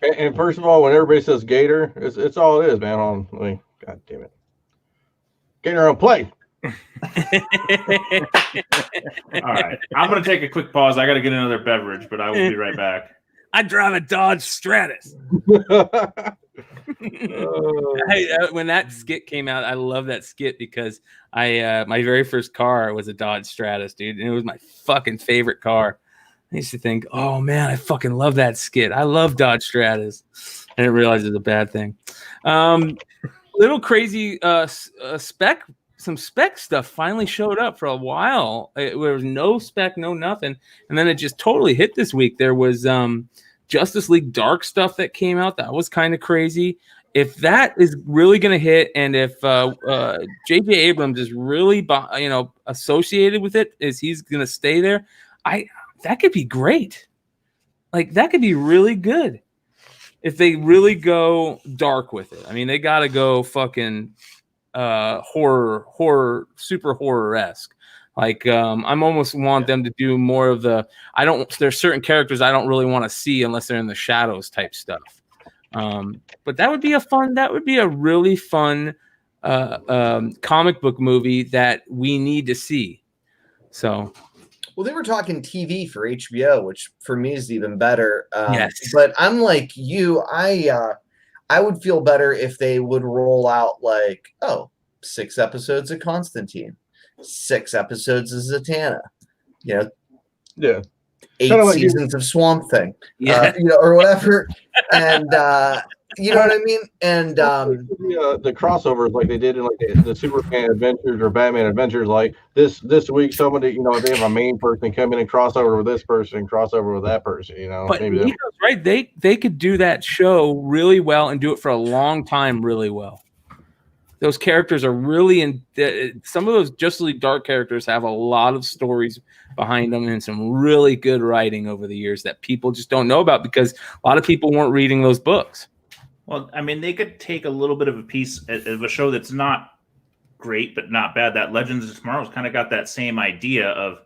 And first of all, when everybody says Gator, it's all it is, man. God damn it. Gator on play. All right. I'm going to take a quick pause. I got to get another beverage, but I will be right back. I drive a Dodge Stratus. When that skit came out, I love that skit because my very first car was a Dodge Stratus, dude. And it was my fucking favorite car. I used to think, oh man, I fucking love that skit. I love Dodge Stratus. I didn't realize it was a bad thing. Little crazy some spec stuff finally showed up for a while. There was no spec, no nothing. And then it just totally hit this week. There was Justice League Dark stuff that came out. That was kind of crazy. If that is really going to hit, and if J.J. Abrams is really associated with it, is he's going to stay there, that could be great. Like, that could be really good if they really go dark with it. I mean, they got to go fucking horror, super horror-esque. Like, I'm almost want them to do more of there's certain characters I don't really want to see unless they're in the shadows type stuff. But that would be a really fun comic book movie that we need to see. So. Well, they were talking TV for HBO, which for me is even better. Yes. But I'm like you. I would feel better if they would roll out 6 episodes of Constantine, 6 episodes of Zatanna, yeah, 8 seasons of Swamp Thing, or whatever. And you know what I mean? And the crossovers like they did in the Superman Adventures or Batman Adventures, like this week, somebody, they have a main person come in and cross over with this person, cross over with that person, But maybe Nico's right. They could do that show really well and do it for a long time really well. Those characters are really some of those Justice League Dark characters have a lot of stories behind them and some really good writing over the years that people just don't know about because a lot of people weren't reading those books. Well, I mean, they could take a little bit of a piece of a show that's not great, but not bad. That Legends of Tomorrow's kind of got that same idea of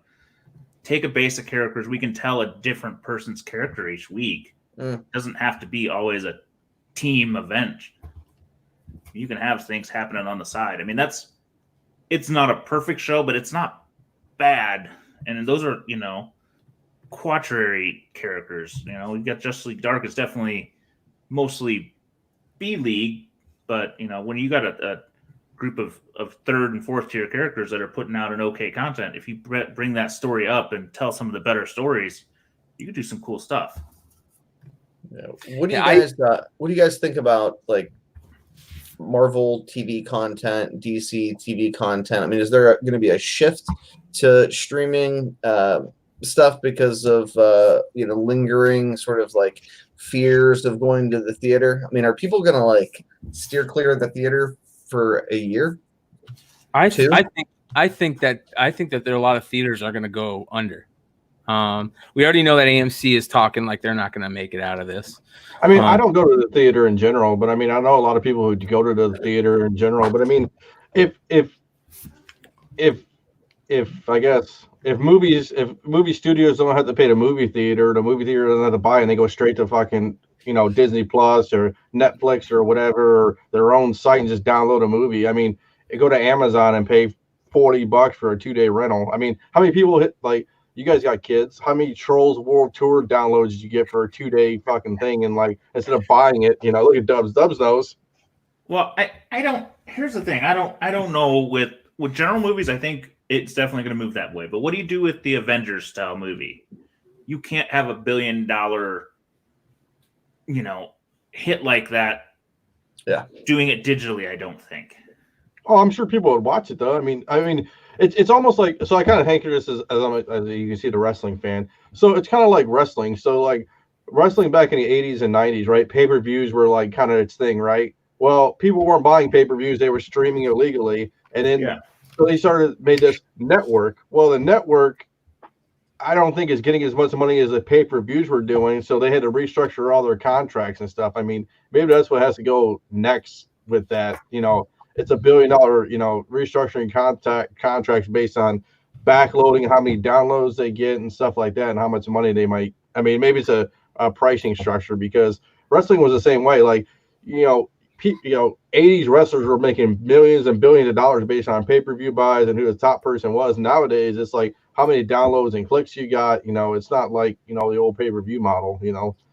take a base of characters. We can tell a different person's character each week. It doesn't have to be always a team event. You can have things happening on the side. I mean, it's not a perfect show, but it's not bad. And those are, quaternary characters. We've got Justice League Dark. It's definitely mostly B-League, but when you got a group of 3rd and 4th tier characters that are putting out an okay content, if you bring that story up and tell some of the better stories, you could do some cool stuff. Yeah. What do you guys think about Marvel TV content, DC TV content? I mean, is there going to be a shift to streaming stuff because of lingering sort of fears of going to the theater? I mean, are people going to steer clear of the theater for a year? I think that there are a lot of theaters are going to go under. We already know that AMC is talking like they're not going to make it out of this. I mean, I don't go to the theater in general, but I mean, I know a lot of people who go to the theater in general. But I mean, if movie studios don't have to pay the movie theater doesn't have to buy, and they go straight to fucking Disney Plus or Netflix or whatever, or their own site and just download a movie. I mean, go to Amazon and pay $40 for a 2-day rental. I mean, how many people you guys got kids? How many Trolls World Tour downloads did you get for a 2-day fucking thing? And instead of buying it, look at Dubs knows. Well, I don't. Here's the thing. I don't know with general movies. I think it's definitely going to move that way. But what do you do with the Avengers style movie? You can't have $1 billion, hit like that. Yeah, doing it digitally, I don't think. Oh, I'm sure people would watch it though. I mean, it's almost like, so I kind of hanker this as you can see, the wrestling fan. So it's kind of like wrestling. So wrestling back in the 80s and 90s, right? Pay-per-views were like kind of its thing, right? Well, people weren't buying pay-per-views; they were streaming illegally, and then so they made this network. Well, the network, I don't think is getting as much money as the pay-per-views were doing, so they had to restructure all their contracts and stuff. I mean, maybe that's what has to go next with that. It's $1 billion, restructuring contracts based on backloading, how many downloads they get and stuff like that, and how much money they might. I mean, maybe it's a pricing structure, because wrestling was the same way. Like, 80s wrestlers were making millions and billions of dollars based on pay-per-view buys and who the top person was. Nowadays, it's like how many downloads and clicks you got. It's not like, the old pay-per-view model,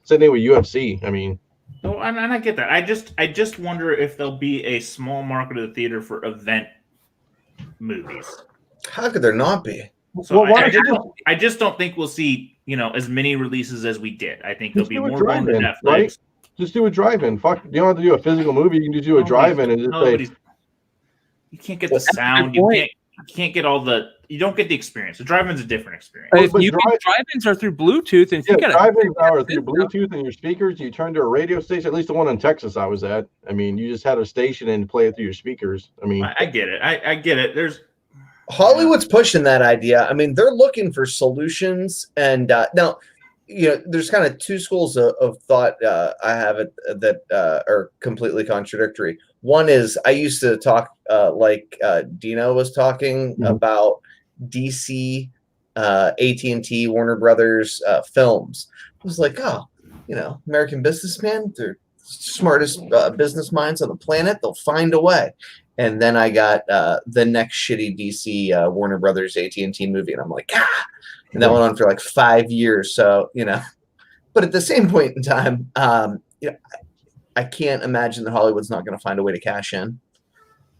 Same thing with UFC. I mean, no, and I get that. I just wonder if there'll be a small market of the theater for event movies. How could there not be? So I just don't think we'll see, as many releases as we did. I think there'll be more going to Netflix. Right? Just do a drive-in. Fuck, you don't have to do a physical movie. You can just do a drive-in and just say. You can't get the sound. You can't get all the. You don't get the experience. The drive-in's a different experience. Drive-ins are through Bluetooth, and drive-ins are through Bluetooth and your speakers. You turn to a radio station. At least the one in Texas I was at. I mean, you just had a station and play it through your speakers. I mean, I get it. I get it. There's. Hollywood's pushing that idea. I mean, they're looking for solutions, and now, there's kind of two schools of thought I have that are completely contradictory. One is I used to talk like Dino was talking about DC, AT&T, Warner Brothers films. I was like, American businessmen, they're smartest business minds on the planet. They'll find a way. And then I got the next shitty DC Warner Brothers AT&T movie, and I'm like, and that went on for like 5 years. So, but at the same point in time, I can't imagine that Hollywood's not going to find a way to cash in.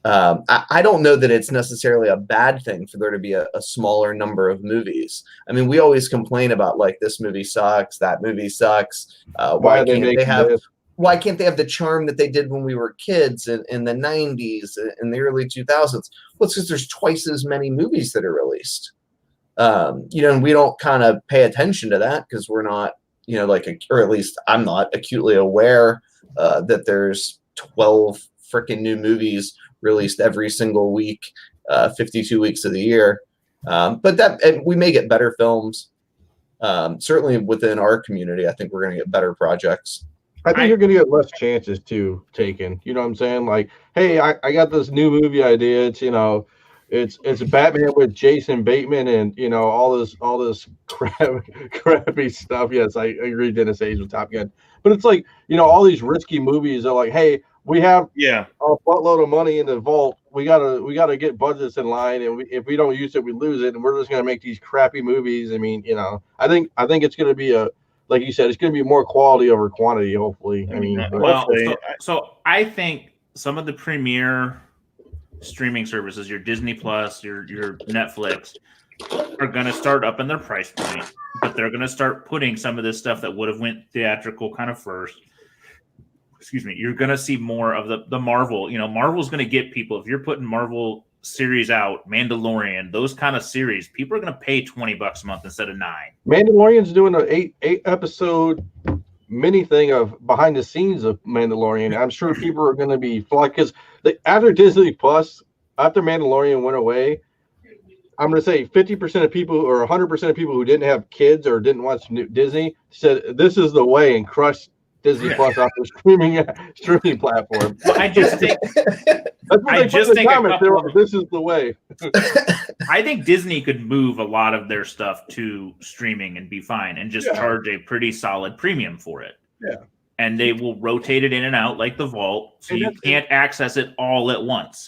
I don't know that it's necessarily a bad thing for there to be a smaller number of movies. I mean, we always complain about like this movie sucks, that movie sucks. Why can't they have the charm that they did when we were kids in the 90s, in the early 2000s? Well, it's because there's twice as many movies that are released. And we don't kind of pay attention to that because we're not, or at least I'm not acutely aware that there's 12 freaking new movies released every single week, 52 weeks of the year. But we may get better films. Certainly within our community, I think we're going to get better projects. I think you're going to get less chances to taken. You know what I'm saying? Like, hey, I got this new movie idea. It's Batman with Jason Bateman and all this crappy stuff. Yes, I agree. Dennis Hayes with Top Gun, but it's like all these risky movies are like, hey, we have a buttload of money in the vault. We gotta get budgets in line, and if we don't use it, we lose it, and we're just gonna make these crappy movies. I mean, I think it's gonna be like you said, it's going to be more quality over quantity, hopefully. I mean, so I think some of the premier streaming services, your Disney Plus, your Netflix, are going to start up in their price point, but they're going to start putting some of this stuff that would have went theatrical kind of first. Excuse me. You're going to see more of the Marvel. Marvel's going to get people. If you're putting Marvel series out, Mandalorian, those kind of series, people are going to pay $20 a month instead of $9. Mandalorian's doing an eight episode mini thing of behind the scenes of Mandalorian. I'm sure people are going to be like, because after Disney Plus, after Mandalorian went away, I'm going to say 50% of people or 100% of people who didn't have kids or didn't watch Disney said this is the way and crushed Disney Plus off the streaming platform. Well, I just think this is the way. I think Disney could move a lot of their stuff to streaming and be fine and just charge a pretty solid premium for it. Yeah. And they will rotate it in and out like the vault, so you can't access it all at once.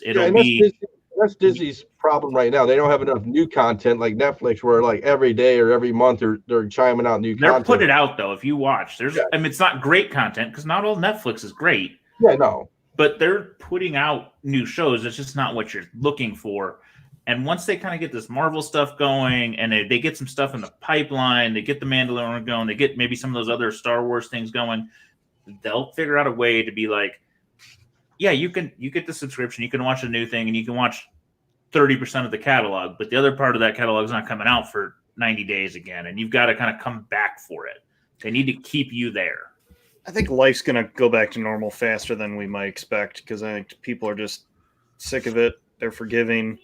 That's Disney's problem right now. They don't have enough new content like Netflix, where like every day or every month they're chiming out new content. They're put it out though. If you watch, I mean, it's not great content because not all Netflix is great. Yeah, no. But they're putting out new shows. It's just not what you're looking for. And once they kind of get this Marvel stuff going, and they get some stuff in the pipeline, they get the Mandalorian going, they get maybe some of those other Star Wars things going, they'll figure out a way to be like, yeah, you get the subscription, you can watch a new thing, and you can watch 30% of the catalog, but the other part of that catalog is not coming out for 90 days again, and you've got to kind of come back for it. They need to keep you there. I think life's going to go back to normal faster than we might expect because I think people are just sick of it. They're forgiving,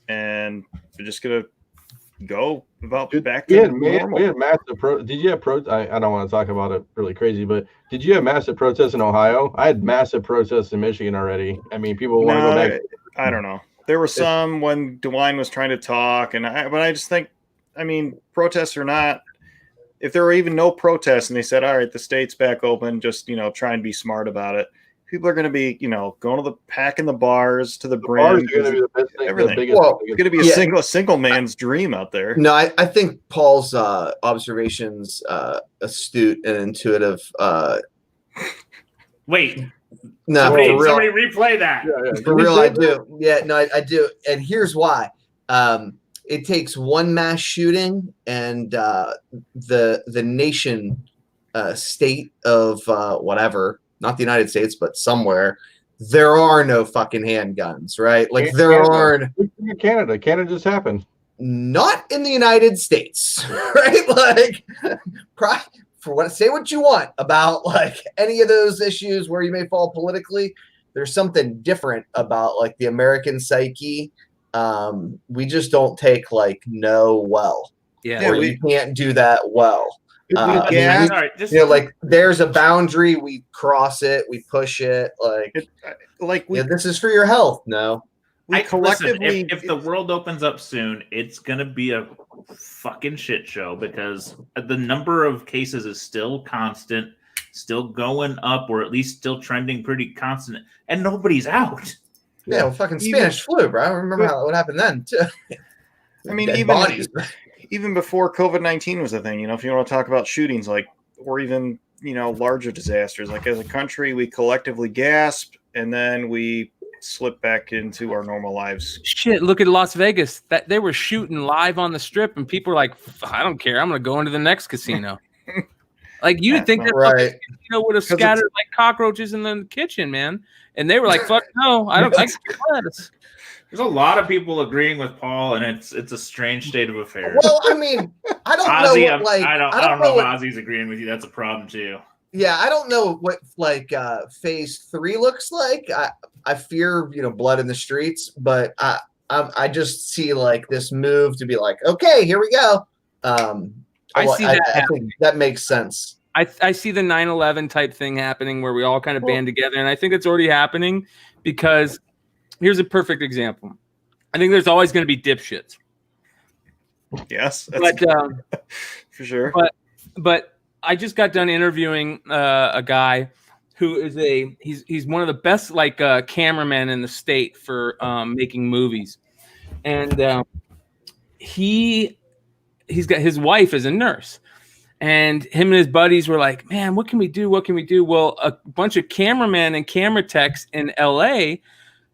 and they're just going to go about back to normal. We had massive Did you have I don't want to talk about it really crazy, but did you have massive protests in Ohio? I had massive protests in Michigan already. I mean, people want to go back. I don't know. There were some when DeWine was trying to talk, but I just think, I mean, protests or not, if there were even no protests and they said, all right, the state's back open, just, try and be smart about it. People are going to be, going to the packing the bars to the brim. Bars are going to be the best thing. Everything. Well, it's going to be a single man's dream out there. No, I think Paul's observations astute and intuitive. Wait. No, somebody replay that. Yeah. For real, I do. Yeah, no, I do. And here's why. It takes one mass shooting and the nation state of whatever, not the United States, but somewhere, there are no fucking handguns, right? Like Canada just happened. Not in the United States, right? Like, say what you want about like any of those issues where you may fall politically. There's something different about like the American psyche. We just don't take like no well. Yeah, or you can't do that well. Sorry, there's a boundary. We cross it. We push it. This is for your health. No. Collectively, if the world opens up soon, it's gonna be a fucking shit show because the number of cases is still constant, still going up, or at least still trending pretty constant, and nobody's out. Yeah, fucking Spanish flu, bro. I remember what happened then too. I mean, even before COVID-19 was a thing, if you want to talk about shootings, or even larger disasters, like as a country, we collectively gasped and then we slip back into our normal lives. Shit, look at Las Vegas. That they were shooting live on the strip, and people were like, "I don't care. I'm going to go into the next casino." Like you'd think that right. Would have scattered like cockroaches in the kitchen, man. And they were like, "Fuck no, I don't." There's a lot of people agreeing with Paul, and it's a strange state of affairs. Well, I mean, I don't Ozzy, know. I don't know if Ozzy's agreeing with you. That's a problem too. Yeah, I don't know what phase 3 looks like. I fear blood in the streets, but I just see like this move to be like, okay, here we go. I think that makes sense. I see the 9/11 type thing happening where we all kind of band together, and I think it's already happening because here's a perfect example. I think there's always going to be dipshits. Yes, but for sure. But I just got done interviewing a guy who is he's one of the best cameramen in the state for making movies, and he's got his wife is a nurse, and him and his buddies were like, man, what can we do? What can we do? Well, a bunch of cameramen and camera techs in LA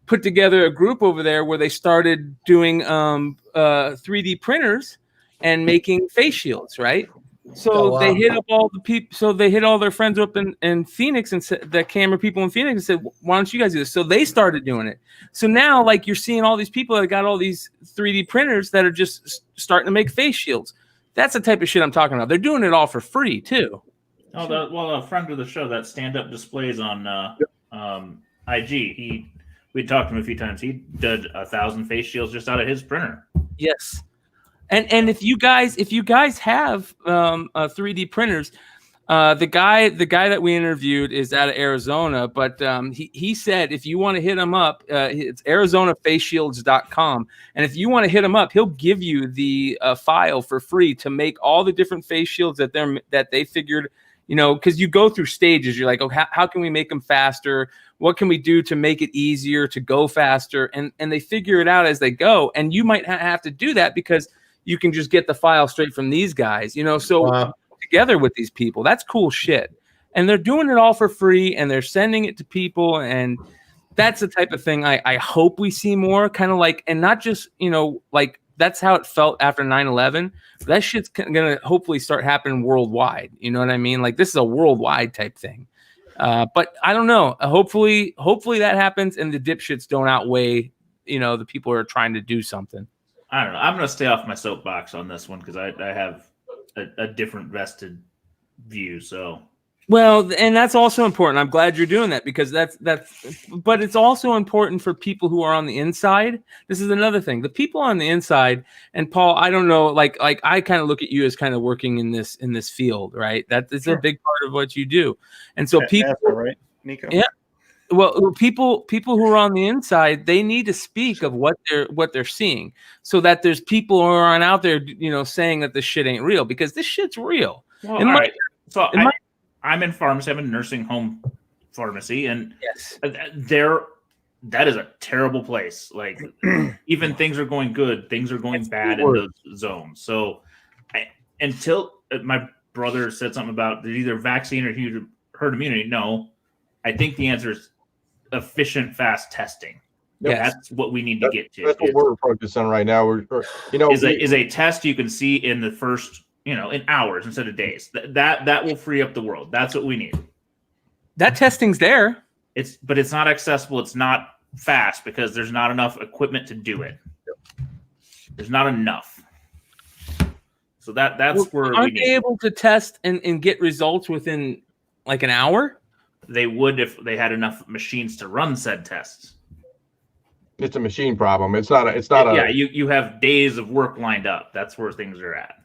put together a group over there where they started doing 3D printers and making face shields, right? So they hit up all the people. So they hit all their friends up in Phoenix and said, the camera people in Phoenix, and said, why don't you guys do this? So they started doing it. So now you're seeing all these people that got all these 3D printers that are just starting to make face shields. That's the type of shit I'm talking about. They're doing it all for free too. Oh, a friend of the show that stand-up displays on IG. We talked to him a few times. He did 1,000 face shields just out of his printer. Yes. And if you guys have 3D printers, the guy that we interviewed is out of Arizona, but he said if you want to hit him up, it's ArizonaFaceShields.com, and if you want to hit him up, he'll give you the file for free to make all the different face shields that they figured, because you go through stages. You're like, oh, how can we make them faster? What can we do to make it easier to go faster? And they figure it out as they go, and you might have to do that because you can just get the file straight from these guys, together with these people. That's cool shit. And they're doing it all for free, and they're sending it to people. And that's the type of thing I hope we see more, kind of like, and not just, that's how it felt after 9/11. That shit's going to hopefully start happening worldwide. You know what I mean? Like, this is a worldwide type thing. But I don't know. Hopefully that happens and the dipshits don't outweigh, the people who are trying to do something. I don't know. I'm going to stay off my soapbox on this one because I have a different vested view. So, well, and that's also important. I'm glad you're doing that because that's, but it's also important for people who are on the inside. This is another thing. The people on the inside, and Paul, I don't know, like I kind of look at you as kind of working in this field, right? That is a big part of what you do. And so people, right, Nico? Yeah. Well, people who are on the inside, they need to speak of what they're seeing, so that there's people who aren't out there, saying that this shit ain't real, because this shit's real. Well, all right. So I'm in pharmacy. I'm in nursing home pharmacy, and yes, that is a terrible place. Like, even things are going good, things are going bad in those zones. So, until my brother said something about either vaccine or herd immunity, no, I think the answer is efficient, fast testing. Yeah, that's what we need to get to. That's what we're focused on right now. Is a test you can see in the first, in hours instead of days. That will free up the world. That's what we need. That testing's there. But it's not accessible. It's not fast because there's not enough equipment to do it. There's not enough. So that's where aren't they able to test and get results within like an hour? They would if they had enough machines to run said tests. It's a machine problem. It's not. Yeah, you have days of work lined up. That's where things are at.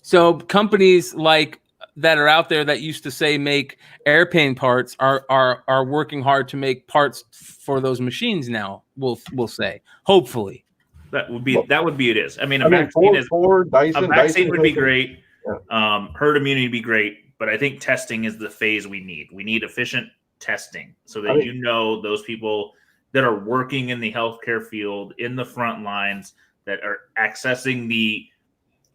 So companies like that are out there that used to say make airplane parts are working hard to make parts for those machines now. We'll say, hopefully. That would be it is. I mean, a vaccine would be great. Yeah. Herd immunity would be great. But I think testing is the phase we need. We need efficient testing so that those people that are working in the healthcare field, in the front lines, that are accessing the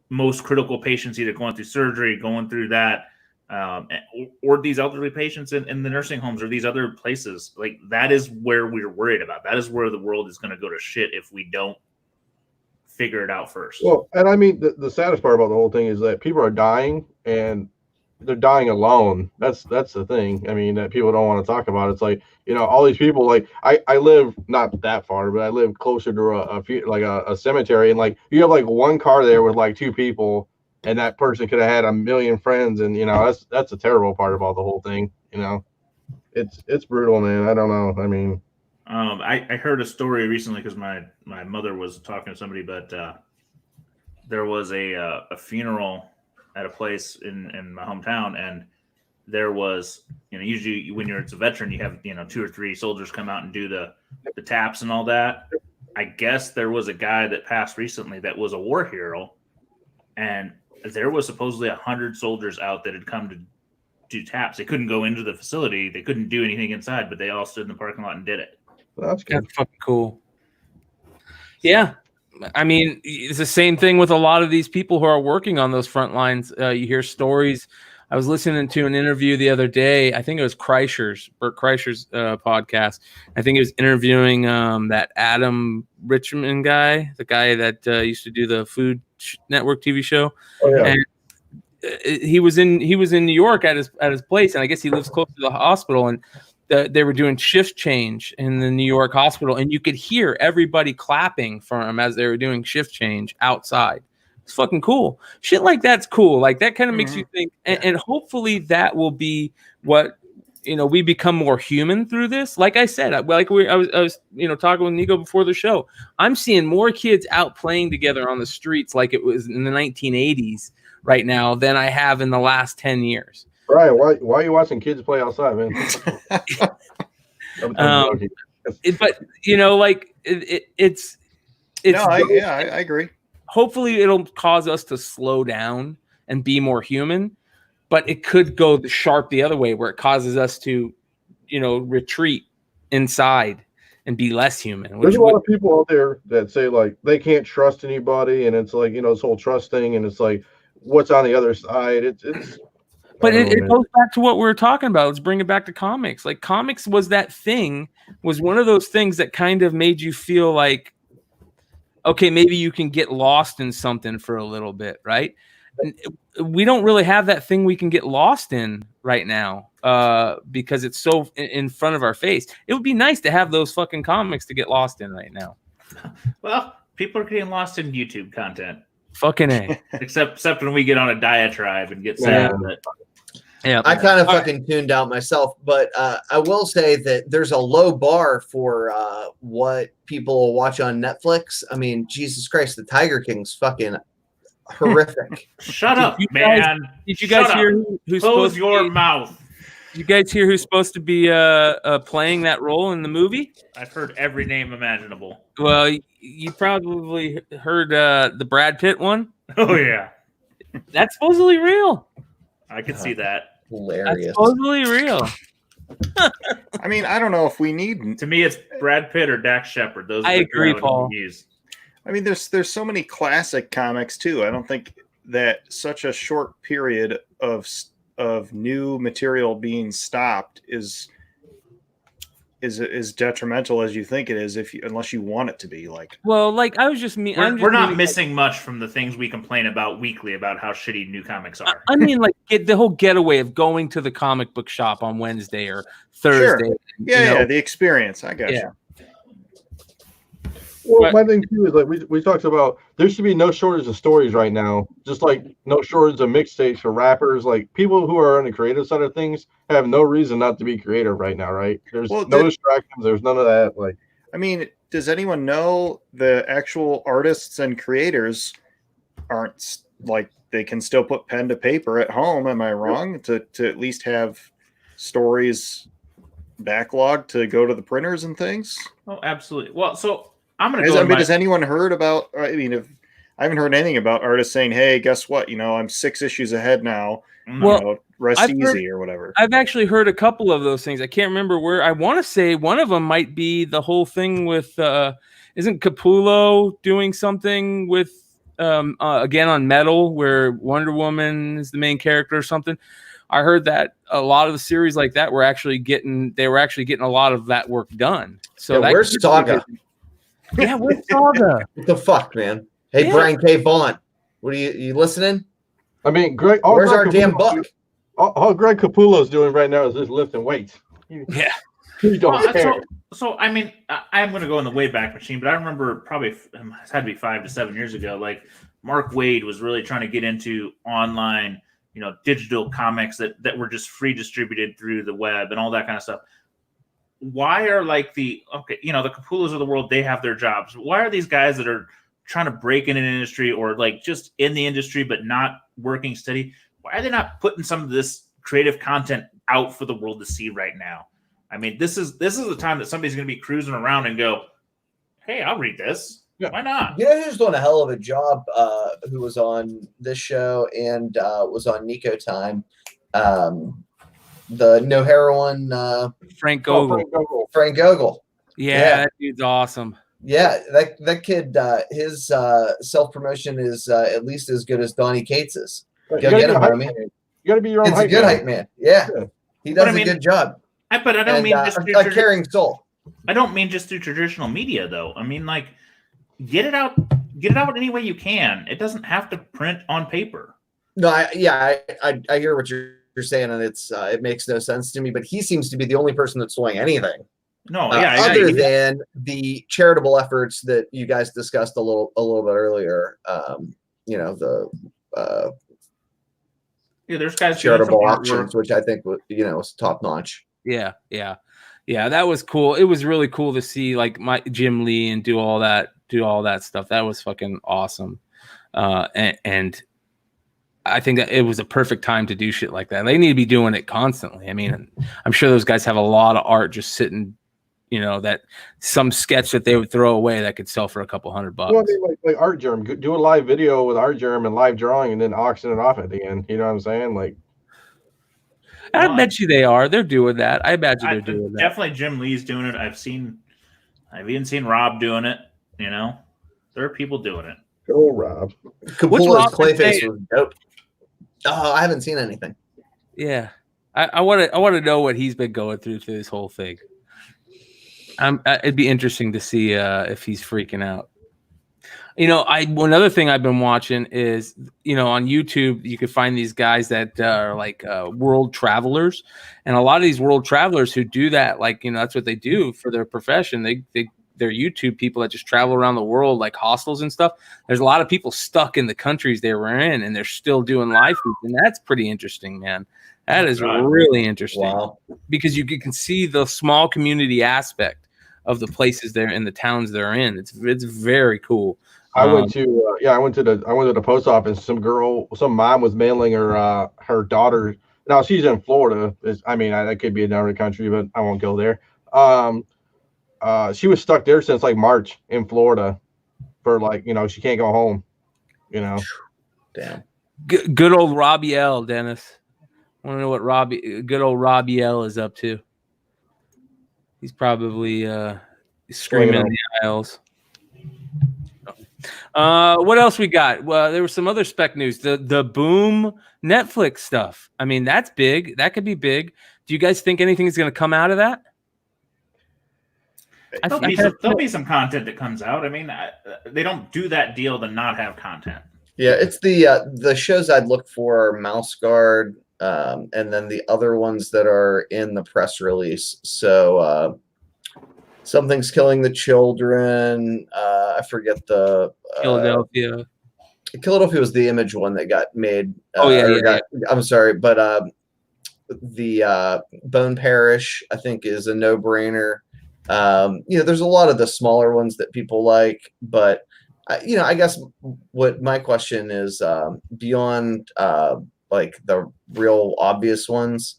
most critical patients, either going through surgery, going through that, or these elderly patients in the nursing homes or these other places. Like, that is where we're worried about. That is where the world is going to go to shit if we don't figure it out first. Well, and I mean, the saddest part about the whole thing is that people are dying, and they're dying alone. That's the thing. I mean, that people don't want to talk about. It's like, all these people, like I live not that far, but I live closer to a cemetery, and like you have like one car there with like two people, and that person could have had a million friends, and that's a terrible part about the whole thing. It's brutal, man. I don't know. I mean, I heard a story recently because my mother was talking to somebody, but there was a funeral at a place in my hometown, and there was, usually when it's a veteran, you have 2 or 3 soldiers come out and do the taps and all that. I guess there was a guy that passed recently that was a war hero, and there was supposedly 100 soldiers out that had come to do taps. They couldn't go into the facility, they couldn't do anything inside, but they all stood in the parking lot and did it. Well, that's good. That's fucking cool. Yeah. I mean, it's the same thing with a lot of these people who are working on those front lines. You hear stories. I was listening to an interview the other day. I think it was Bert Kreischer's podcast. I think he was interviewing that Adam Richman guy, the guy that used to do the Food Network TV show. Oh, yeah. And he was in New York at his place, and I guess he lives close to the hospital. And they were doing shift change in the New York hospital, and you could hear everybody clapping for him as they were doing shift change outside. It's fucking cool. Shit like that's cool. Like, that kind of makes you think, and hopefully that will be what, we become more human through this. Like I said, I was talking with Nico before the show. I'm seeing more kids out playing together on the streets like it was in the 1980s right now than I have in the last 10 years. Right? Why are you watching kids play outside, man? I agree. Hopefully, it'll cause us to slow down and be more human, but it could go the other way, where it causes us to, retreat inside and be less human. There's a lot of people out there that say like they can't trust anybody, and it's like this whole trust thing, and it's like what's on the other side. It's. But it goes back to what we were talking about. Let's bring it back to comics. Like, comics was one of those things that kind of made you feel like, okay, maybe you can get lost in something for a little bit, right? We don't really have that thing we can get lost in right now because it's so in front of our face. It would be nice to have those fucking comics to get lost in right now. Well, people are getting lost in YouTube content. Fucking A. Except when we get on a diatribe and get sad. Yeah, I kind of fucking tuned out myself, but I will say that there's a low bar for what people watch on Netflix. I mean, Jesus Christ, the Tiger King's fucking horrific. Shut up, you man. Did you guys hear who's Close supposed your to be, mouth. Did you guys hear who's supposed to be playing that role in the movie? I've heard every name imaginable. Well, you probably heard the Brad Pitt one. Oh yeah, That's supposedly real. I could see that. Hilarious. That's supposedly real. I mean, I don't know if we need. To me, it's Brad Pitt or Dax Shepard. Those. I agree, Paul. I mean, there's so many classic comics too. I don't think that such a short period of new material being stopped is detrimental as you think it is, unless you want it to be. Like, well, like I was just mean. We're not missing much from the things we complain about weekly about how shitty new comics are. I mean, like the whole getaway of going to the comic book shop on Wednesday or Thursday. Sure. Yeah, the experience. I got you. Well, my thing too is like we talked about, there should be no shortage of stories right now. Just like no shortage of mixtapes for rappers. Like people who are on the creative side of things have no reason not to be creative right now, right? There's no distractions. There's none of that. Like, I mean, does anyone know the actual artists and creators aren't like they can still put pen to paper at home? Am I wrong to at least have stories backlogged to go to the printers and things? Oh, absolutely. Well, so. Has anyone heard about? I mean, I haven't heard anything about artists saying, "Hey, guess what? I'm 6 issues ahead now. Well, rest easy or whatever." I've actually heard a couple of those things. I can't remember where. I want to say one of them might be the whole thing with. Isn't Capullo doing something with again on Metal, where Wonder Woman is the main character or something? I heard that a lot of the series like that were actually getting a lot of that work done. So where's Saga? Yeah, where's Saga? What the fuck, man? Hey, Brian K. Vaughan, what are you listening? I mean, Greg. Where's our damn buck? All Greg Capullo's doing right now is just lifting weights. Yeah, he don't care. So I mean, I'm going to go in the Wayback Machine, but I remember probably it had to be 5 to 7 years ago. Like Mark Waid was really trying to get into online, digital comics that were just free distributed through the web and all that kind of stuff. Why are the Capullos of the world, they have their jobs. Why are these guys that are trying to break in an industry or like just in the industry but not working steady? Why are they not putting some of this creative content out for the world to see right now? I mean, this is the time that somebody's going to be cruising around and go, "Hey, I'll read this." Yeah. Why not? You know who's doing a hell of a job? Who was on this show and was on Nico Time? The No Heroin, Frank Gogol. Frank Gogol. Yeah, that dude's awesome. Yeah, that kid, his self-promotion is at least as good as Donnie Cates's. Go get him, homie. You got to be your own. It's a good hype man. Yeah, he does a good job. But I don't mean just a caring soul. I don't mean just through traditional media, though. I mean, like, get it out any way you can. It doesn't have to print on paper. No, I hear what you're saying, and it makes no sense to me. But he seems to be the only person that's doing anything. No, other than the charitable efforts that you guys discussed a little bit earlier. There's guys charitable options, which I think was top notch. Yeah, that was cool. It was really cool to see like Jim Lee and do all that stuff. That was fucking awesome. And I think that it was a perfect time to do shit like that. They need to be doing it constantly. I mean, I'm sure those guys have a lot of art just sitting, that some sketch that they would throw away that could sell for a couple $100. Well, I mean, like Art Germ, do a live video with Art Germ and live drawing, and then auction it off at the end. You know what I'm saying? Like, I bet you they are. They're doing that. I imagine they're doing that. Definitely, Jim Lee's doing it. I've even seen Rob doing it. There are people doing it. Go Rob. Capullo's Clayface was dope. Oh, I haven't seen anything. Yeah, I want to know what he's been going through this whole thing. It'd be interesting to see if he's freaking out. Another thing I've been watching is, on YouTube, you can find these guys that are like world travelers, and a lot of these world travelers who do that, like, that's what they do for their profession. They their YouTube people that just travel around the world, like hostels and stuff. There's a lot of people stuck in the countries they were in, and they're still doing live feeds, and that's pretty interesting, man. That is really interesting. Wow. Because you can see the small community aspect of the places they're in, the towns they're in. It's very cool. I went to the post office. Some mom was mailing her daughter. Now she's in Florida. That could be another country, but I won't go there. She was stuck there since like March in Florida for she can't go home. Damn. Good old Robbie L, Dennis. I want to know what good old Robbie L is up to. He's probably screaming in the aisles. What else we got? Well, there was some other spec news. The Boom Netflix stuff. I mean, that's big. That could be big. Do you guys think anything is going to come out of that? There'll be some content that comes out. I mean, they don't do that deal to not have content. Yeah, it's the shows I'd look for are Mouse Guard, and then the other ones that are in the press release. So Something's Killing the Children. I forget the Philadelphia. Philadelphia was the Image one that got made. I'm sorry, but the Bone Parish, I think, is a no-brainer. There's a lot of the smaller ones that people like, but I guess what my question is, beyond like the real obvious ones,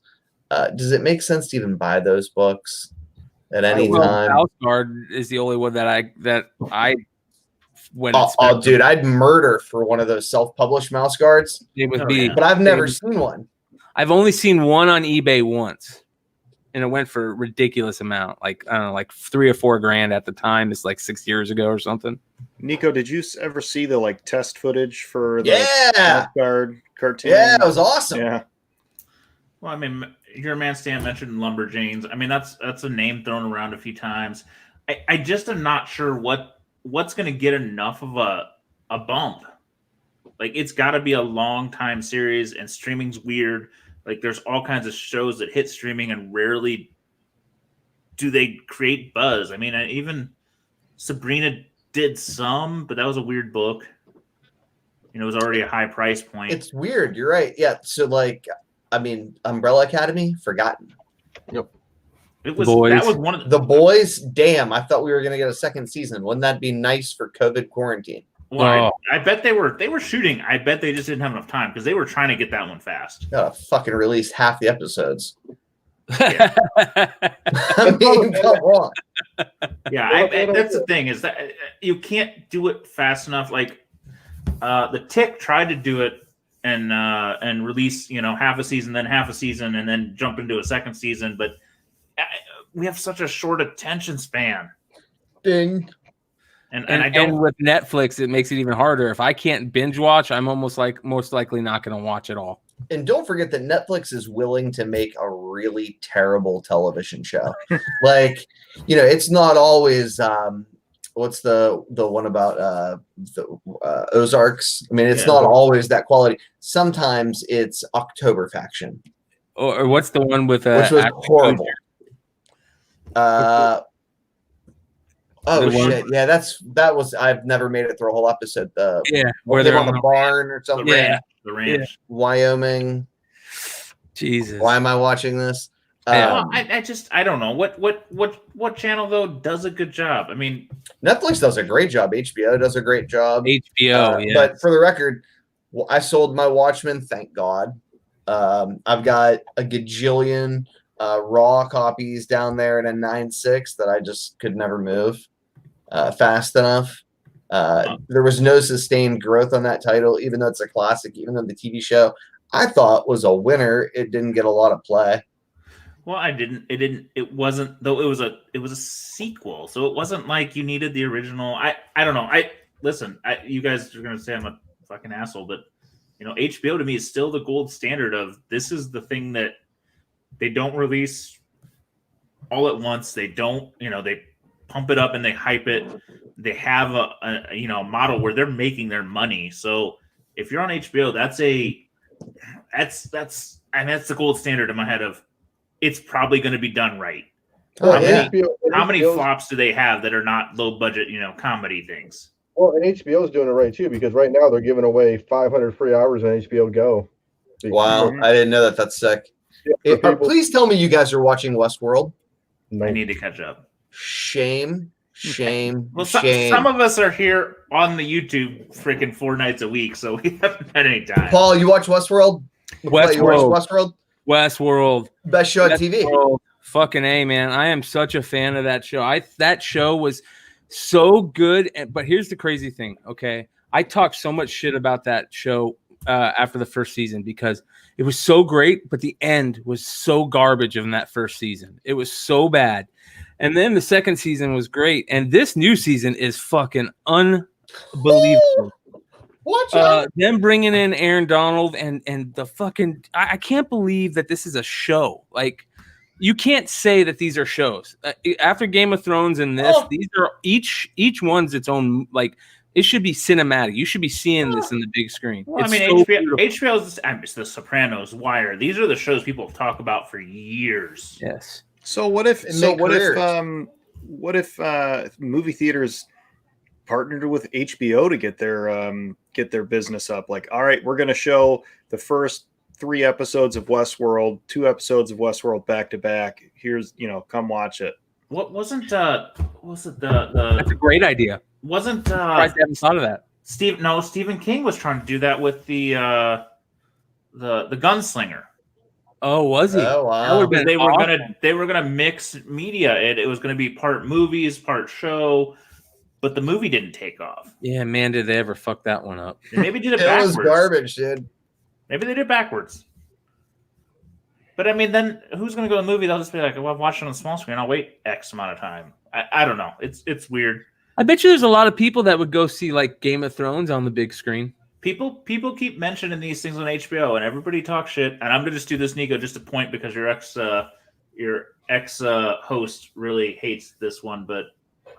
does it make sense to even buy those books at any time? Mouse Guard is the only one that I went. Oh, dude, I'd murder for one of those self-published Mouse Guards. It would be, but I've never seen one. I've only seen one on eBay once, and it went for a ridiculous amount. Like, I don't know, like $3 or $4 grand at the time. It's like 6 years ago or something. Nico, did you ever see the test footage for the Mouse Guard cartoon? Yeah, it was awesome. Yeah. Well, I mean, your man Stan mentioned Lumberjanes. I mean, that's a name thrown around a few times. I just am not sure what's going to get enough of a bump. Like, it's got to be a long time series, and streaming's weird. Like, there's all kinds of shows that hit streaming, and rarely do they create buzz. I mean, even Sabrina did some, but that was a weird book. It was already a high price point. It's weird. You're right. Yeah. So, Umbrella Academy, forgotten. Yep. That was one of the Boys. Damn, I thought we were going to get a second season. Wouldn't that be nice for COVID quarantine? Well, I bet they were shooting. I bet they just didn't have enough time because they were trying to get that one fast. Gotta fucking release half the episodes. Yeah. I mean, come on. Yeah, that's the thing, is that you can't do it fast enough. Like the Tick tried to do it and release half a season, then half a season, and then jump into a second season. But we have such a short attention span. Ding. And with Netflix, it makes it even harder. If I can't binge watch, I'm most likely not going to watch it all. And don't forget that Netflix is willing to make a really terrible television show. It's not always what's the one about the Ozarks? I mean, it's not always that quality. Sometimes it's October Faction. Or what's the one with which was horrible. Shit! Yeah, that was. I've never made it through a whole episode. Where they're on the barn or something. The ranch. Wyoming. Jesus. Why am I watching this? I don't know what channel though does a good job. I mean, Netflix does a great job. HBO does a great job. HBO, But for the record, I sold my Watchmen. Thank God. I've got a gajillion raw copies down there in a 9.6 that I just could never move fast enough. There was no sustained growth on that title, even though it's a classic, even though the TV show I thought was a winner. It didn't get a lot of play. Well, it wasn't, though. It was a sequel. So it wasn't like you needed the original. I don't know. Listen, you guys are going to say I'm a fucking asshole, but HBO to me is still the gold standard of, this is the thing that they don't release all at once. They don't, they pump it up and they hype it. They have a model where they're making their money. So if you're on HBO, that's the gold standard in my head of, it's probably going to be done right. Oh, yeah. How many flops do they have that are not low budget, comedy things? Well, and HBO's doing it right too, because right now they're giving away 500 free hours on HBO Go. Wow, I didn't know that. That's sick. Yeah, Please tell me you guys are watching Westworld. I need to catch up. Shame. Well, shame. some of us are here on the YouTube freaking 4 nights a week, so we haven't had any time. Paul, you watch Westworld? Westworld. Best show on TV. Fucking A, man. I am such a fan of that show. That show was so good. But here's the crazy thing, okay? I talked so much shit about that show after the first season because it was so great, but the end was so garbage in that first season. It was so bad. And then the second season was great. And this new season is fucking unbelievable. Watch out. Them bringing in Aaron Donald and the fucking... I can't believe that this is a show. Like, you can't say that these are shows. After Game of Thrones and this, these are each one's its own, like, it should be cinematic. You should be seeing this in the big screen. Well, HBO's The Sopranos, Wire. These are the shows people talk about for years. Yes. So what if movie theaters partnered with HBO to get their business up? Like, all right, we're going to show the first 3 episodes of Westworld, 2 episodes of Westworld back to back. Here's, come watch it. What wasn't That's a great idea. Wasn't I haven't thought of that. Stephen King was trying to do that with the Gunslinger. Oh, was he? Oh, wow. They were gonna mix media. It was gonna be part movies, part show, but the movie didn't take off. Yeah, man, did they ever fuck that one up? They maybe did it It backwards. was garbage, dude. Maybe they did it backwards. But I mean, then who's gonna go to the movie? They'll just be like, "Well, I've watched it on the small screen. I'll wait X amount of time." I don't know. It's weird. I bet you there's a lot of people that would go see like Game of Thrones on the big screen. People keep mentioning these things on HBO, and everybody talks shit. And I'm gonna just do this, Nico, just a point because your ex host really hates this one. But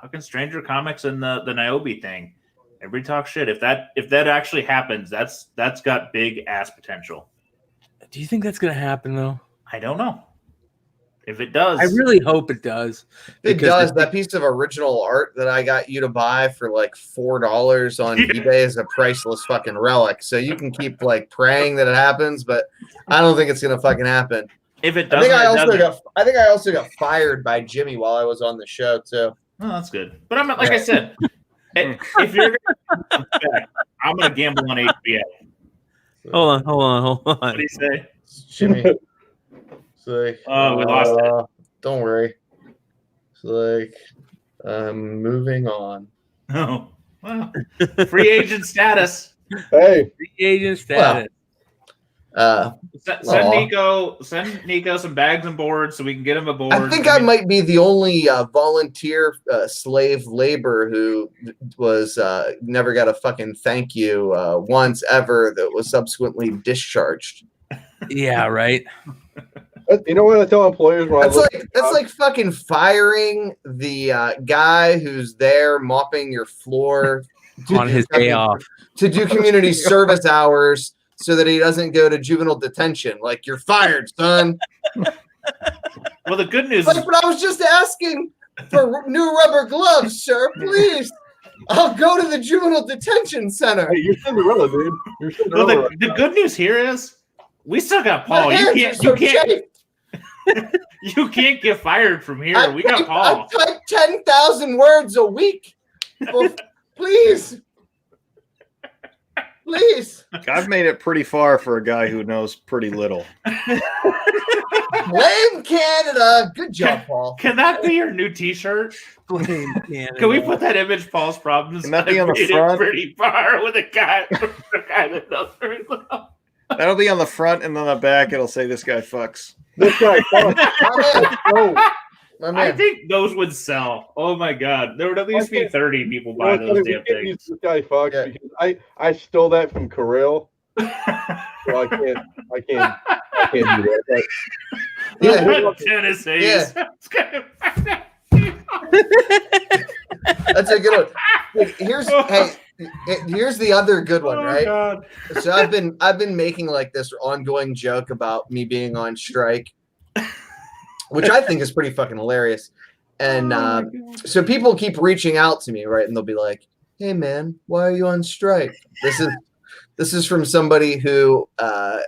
fucking Stranger Comics and the Niobe thing, everybody talks shit. If that actually happens, that's got big ass potential. Do you think that's gonna happen though? I don't know. If it does, I really hope it does. It does. That piece of original art that I got you to buy for like $4 on eBay is a priceless fucking relic. So you can keep like praying that it happens, but I don't think it's gonna fucking happen. If it does, I think I also got fired by Jimmy while I was on the show too. Oh, that's good. But I'm like I said, if you're gonna I'm gonna gamble on HBO. Hold on. What do you say, Jimmy? Like, we lost it. Don't worry. It's like, moving on. Oh, well, free agent status. Hey, free agent status. Send Nico some bags and boards so we can get him aboard. I think I might be the only volunteer slave labor who was never got a fucking thank you once ever that was subsequently discharged. Yeah, right. You know what I tell employers? That's like fucking firing the guy who's there mopping your floor on his day off to do community service hours so that he doesn't go to juvenile detention. Like, you're fired, son. Well, the good news is, but I was just asking for new rubber gloves, sir. Please, I'll go to the juvenile detention center. Hey, you're Cinderella, dude. You're Cinderella. Well, the good news here is we still got Paul. You can't get fired from here. We got Paul. I type 10,000 words a week. Please. I've made it pretty far for a guy who knows pretty little. Blame Canada. Good job, Paul. Can that be your new T-shirt? Blame Canada. Can we put that image? Paul's problems. Can that be on the front? Pretty far with a guy that knows very well. That'll be on the front, and on the back it'll say "This guy fucks." This guy fucks. I think those would sell. Oh my god, there would at least be 30 people buy those damn things. This guy fucks because I stole that from Kirill, so I can't do that. Tennessee. Yeah. That's a good one. Here's the other good one, right? God. So I've been making like this ongoing joke about me being on strike. which I think is pretty fucking hilarious. And so people keep reaching out to me, right? And they'll be like, "Hey, man, why are you on strike?" This is from somebody who I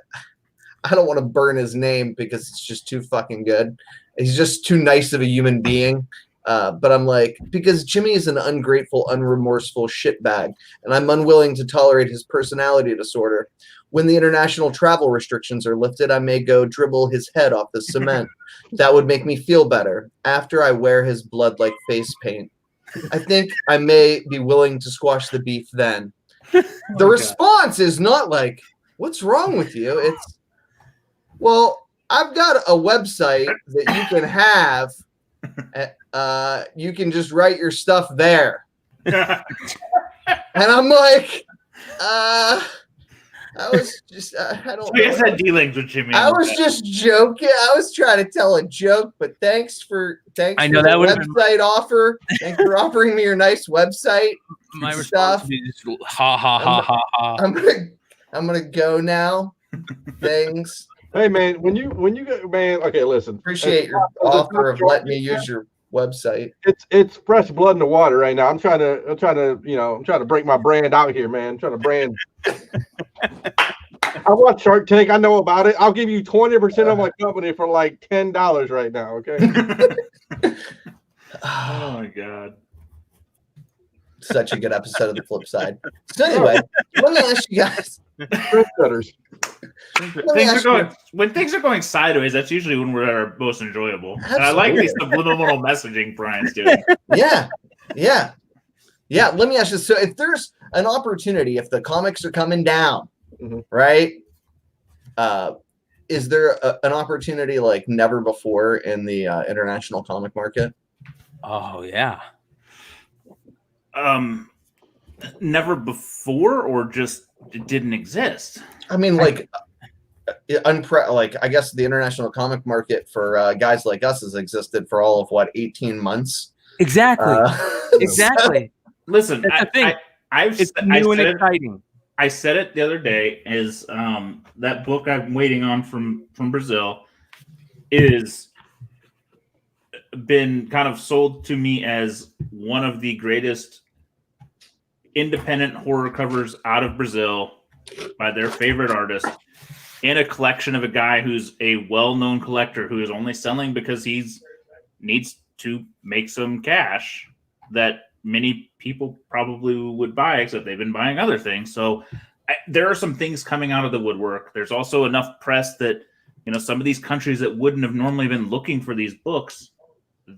don't want to burn his name because it's just too fucking good. He's just too nice of a human being. But I'm like, because Jimmy is an ungrateful, unremorseful shitbag, and I'm unwilling to tolerate his personality disorder. When the international travel restrictions are lifted, I may go dribble his head off the cement. That would make me feel better. After I wear his blood like face paint, I think I may be willing to squash the beef then. The response is not like, "What's wrong with you?" It's, "Well, I've got a website that you can have. You can just write your stuff there." And I'm like, I was just, I don't know. So had dealings with Jimmy. I was just joking. I was trying to tell a joke, but thanks for the website offer. Thanks for offering me your nice website. My response is ha ha ha ha ha. I'm gonna go now. Thanks. Hey man, when you go, man, okay, listen. Appreciate your offer of letting me use your website. It's fresh blood in the water right now. I'm trying to break my brand out here, man. I'm trying to brand. I watch Shark Tank. I know about it. I'll give you 20% of my company for like $10 right now. Okay. Oh my god. Such a good episode of the Flipside. So anyway, let me ask you guys. When things are going sideways, that's usually when we're at our most enjoyable. Absolutely. And I like these subliminal messaging Brian's doing. Yeah. Let me ask you. So if there's an opportunity, if the comics are coming down, right? Is there an opportunity like never before in the international comic market? Oh yeah. Never before, or just it didn't exist? I mean, like, I guess the international comic market for guys like us has existed for all of 18 months. Exactly. Exactly. Listen, it's new and exciting. I said it the other day. Is that book I'm waiting on from Brazil is been kind of sold to me as one of the greatest independent horror covers out of Brazil by their favorite artist, in a collection of a guy who's a well-known collector who is only selling because he's needs to make some cash that many people probably would buy, except they've been buying other things. So there are some things coming out of the woodwork. There's also enough press that, some of these countries that wouldn't have normally been looking for these books,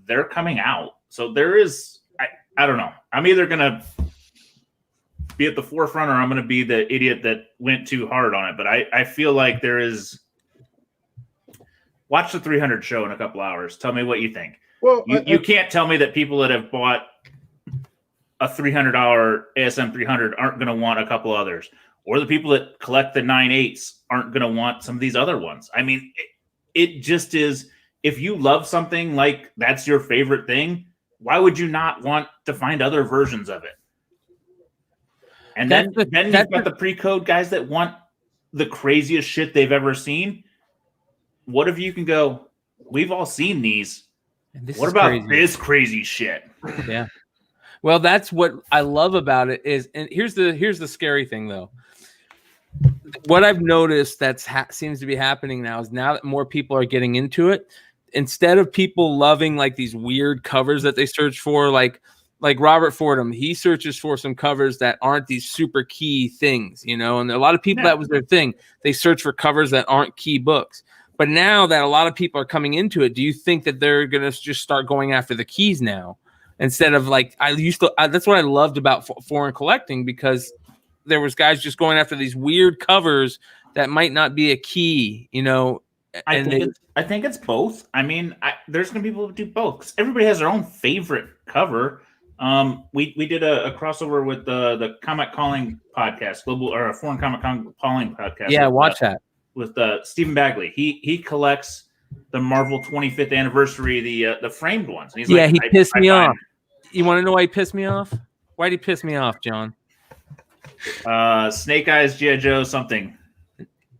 they're coming out. So there is, I don't know. I'm either going to be at the forefront or I'm going to be the idiot that went too hard on it. But I feel like there is. Watch the 300 show in a couple hours. Tell me what you think. Well, you can't tell me that people that have bought a $300 ASM 300 aren't going to want a couple others, or the people that collect the 9/8s aren't going to want some of these other ones. I mean, it just is. If you love something like that's your favorite thing, why would you not want to find other versions of it? And then you've got the pre-code guys that want the craziest shit they've ever seen. What if you can go, we've all seen these. What about this crazy shit? Yeah. Well, that's what I love about it is, and here's the scary thing though. What I've noticed seems to be happening now is now that more people are getting into it, instead of people loving like these weird covers that they search for, like Robert Fordham, he searches for some covers that aren't these super key things, and a lot of people that was their thing. They search for covers that aren't key books. But now that a lot of people are coming into it, do you think that they're going to just start going after the keys now? Instead of like, that's what I loved about foreign collecting, because there was guys just going after these weird covers that might not be a key, I think it's both. I mean, there's going to be people who do both. Everybody has their own favorite cover. We did a crossover with the Comic Calling podcast, Foreign Comic Calling podcast. Yeah, watch that. With Stephen Bagley. He collects the Marvel 25th anniversary, the framed ones. And he's he pissed me off. You want to know why he pissed me off? Why did he piss me off, John? Snake Eyes, G.I. Joe, something.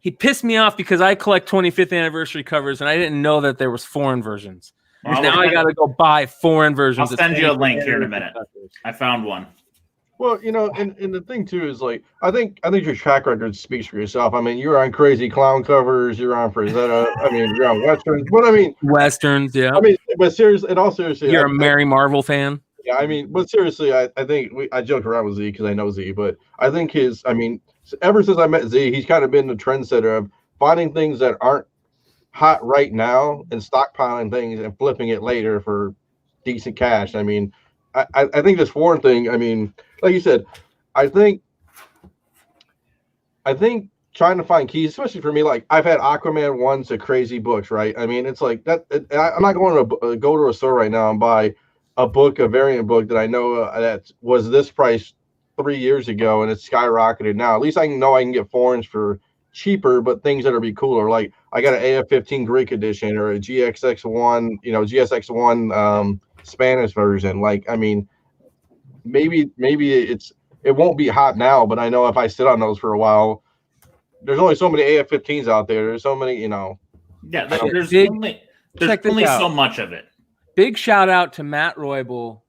he pissed me off because I collect 25th anniversary covers and I didn't know that there was foreign versions. Well, now I got to go buy foreign versions. I'll send you a link here in a minute. I found one. Well, and the thing too is like I think your track record speaks for yourself. I mean, you're on Crazy Clown covers, you're on Frazetta, I mean, you're on Westerns. But I mean, Westerns, yeah. I mean, but seriously, and all seriously, you're a Mary Marvel fan. Yeah, I mean, but seriously, I think I joke around with Z because I know Z, but I think ever since I met Z, he's kind of been the trendsetter of finding things that aren't hot right now and stockpiling things and flipping it later for decent cash. I mean, I think this foreign thing, I mean, like you said, I think trying to find keys, especially for me, like I've had Aquaman 1 to crazy books, right? I mean, it's like that. I'm not going to go to a store right now and buy a variant book that I know that was this price 3 years ago and it's skyrocketed now. At least I know I can get foreigns for cheaper, but things that'll be cooler. Like I got an AF-15 Greek edition or a GSX1 Spanish version. Like, I mean, maybe it won't be hot now, but I know if I sit on those for a while, there's only so many AF-15s out there. There's so many, Yeah, there's only so much of it. Big shout out to Matt Roybal.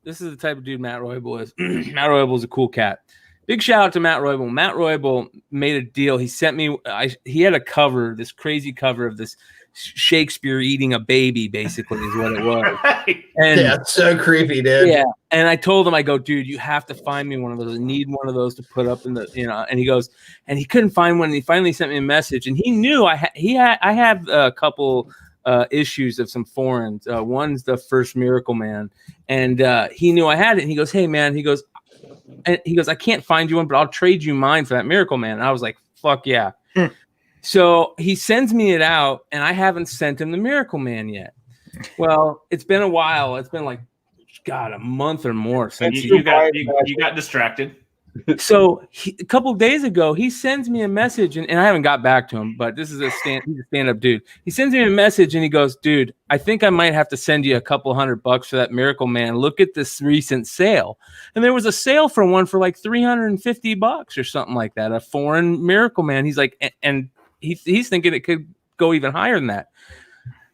This is the type of dude Matt Roybal is. Matt Roybal is a cool cat. Big shout out to Matt Roybal. Matt Roybal made a deal. He sent me. He had a cover, this crazy cover of this Shakespeare eating a baby, basically, is what it was. And yeah, it's so creepy, dude. Yeah, and I told him, I go, dude, you have to find me one of those. I need one of those to put up in the, And he goes, and he couldn't find one. And he finally sent me a message, and he knew I have a couple issues of some foreigns. One's the first Miracle Man, and he knew I had it. And he goes, hey man, he goes, I can't find you one, but I'll trade you mine for that Miracle Man. And I was like, fuck yeah. So he sends me it out, and I haven't sent him the Miracle Man yet. Well, it's been a while. It's been like, God, a month or more since you got distracted. So a couple of days ago, he sends me a message, and I haven't got back to him, but this is he's a stand-up dude. He sends me a message, and he goes, dude, I think I might have to send you a couple $100 for that Miracle Man. Look at this recent sale. And there was a sale for one for like $350 or something like that, a foreign Miracle Man. He's like, and he's thinking it could go even higher than that.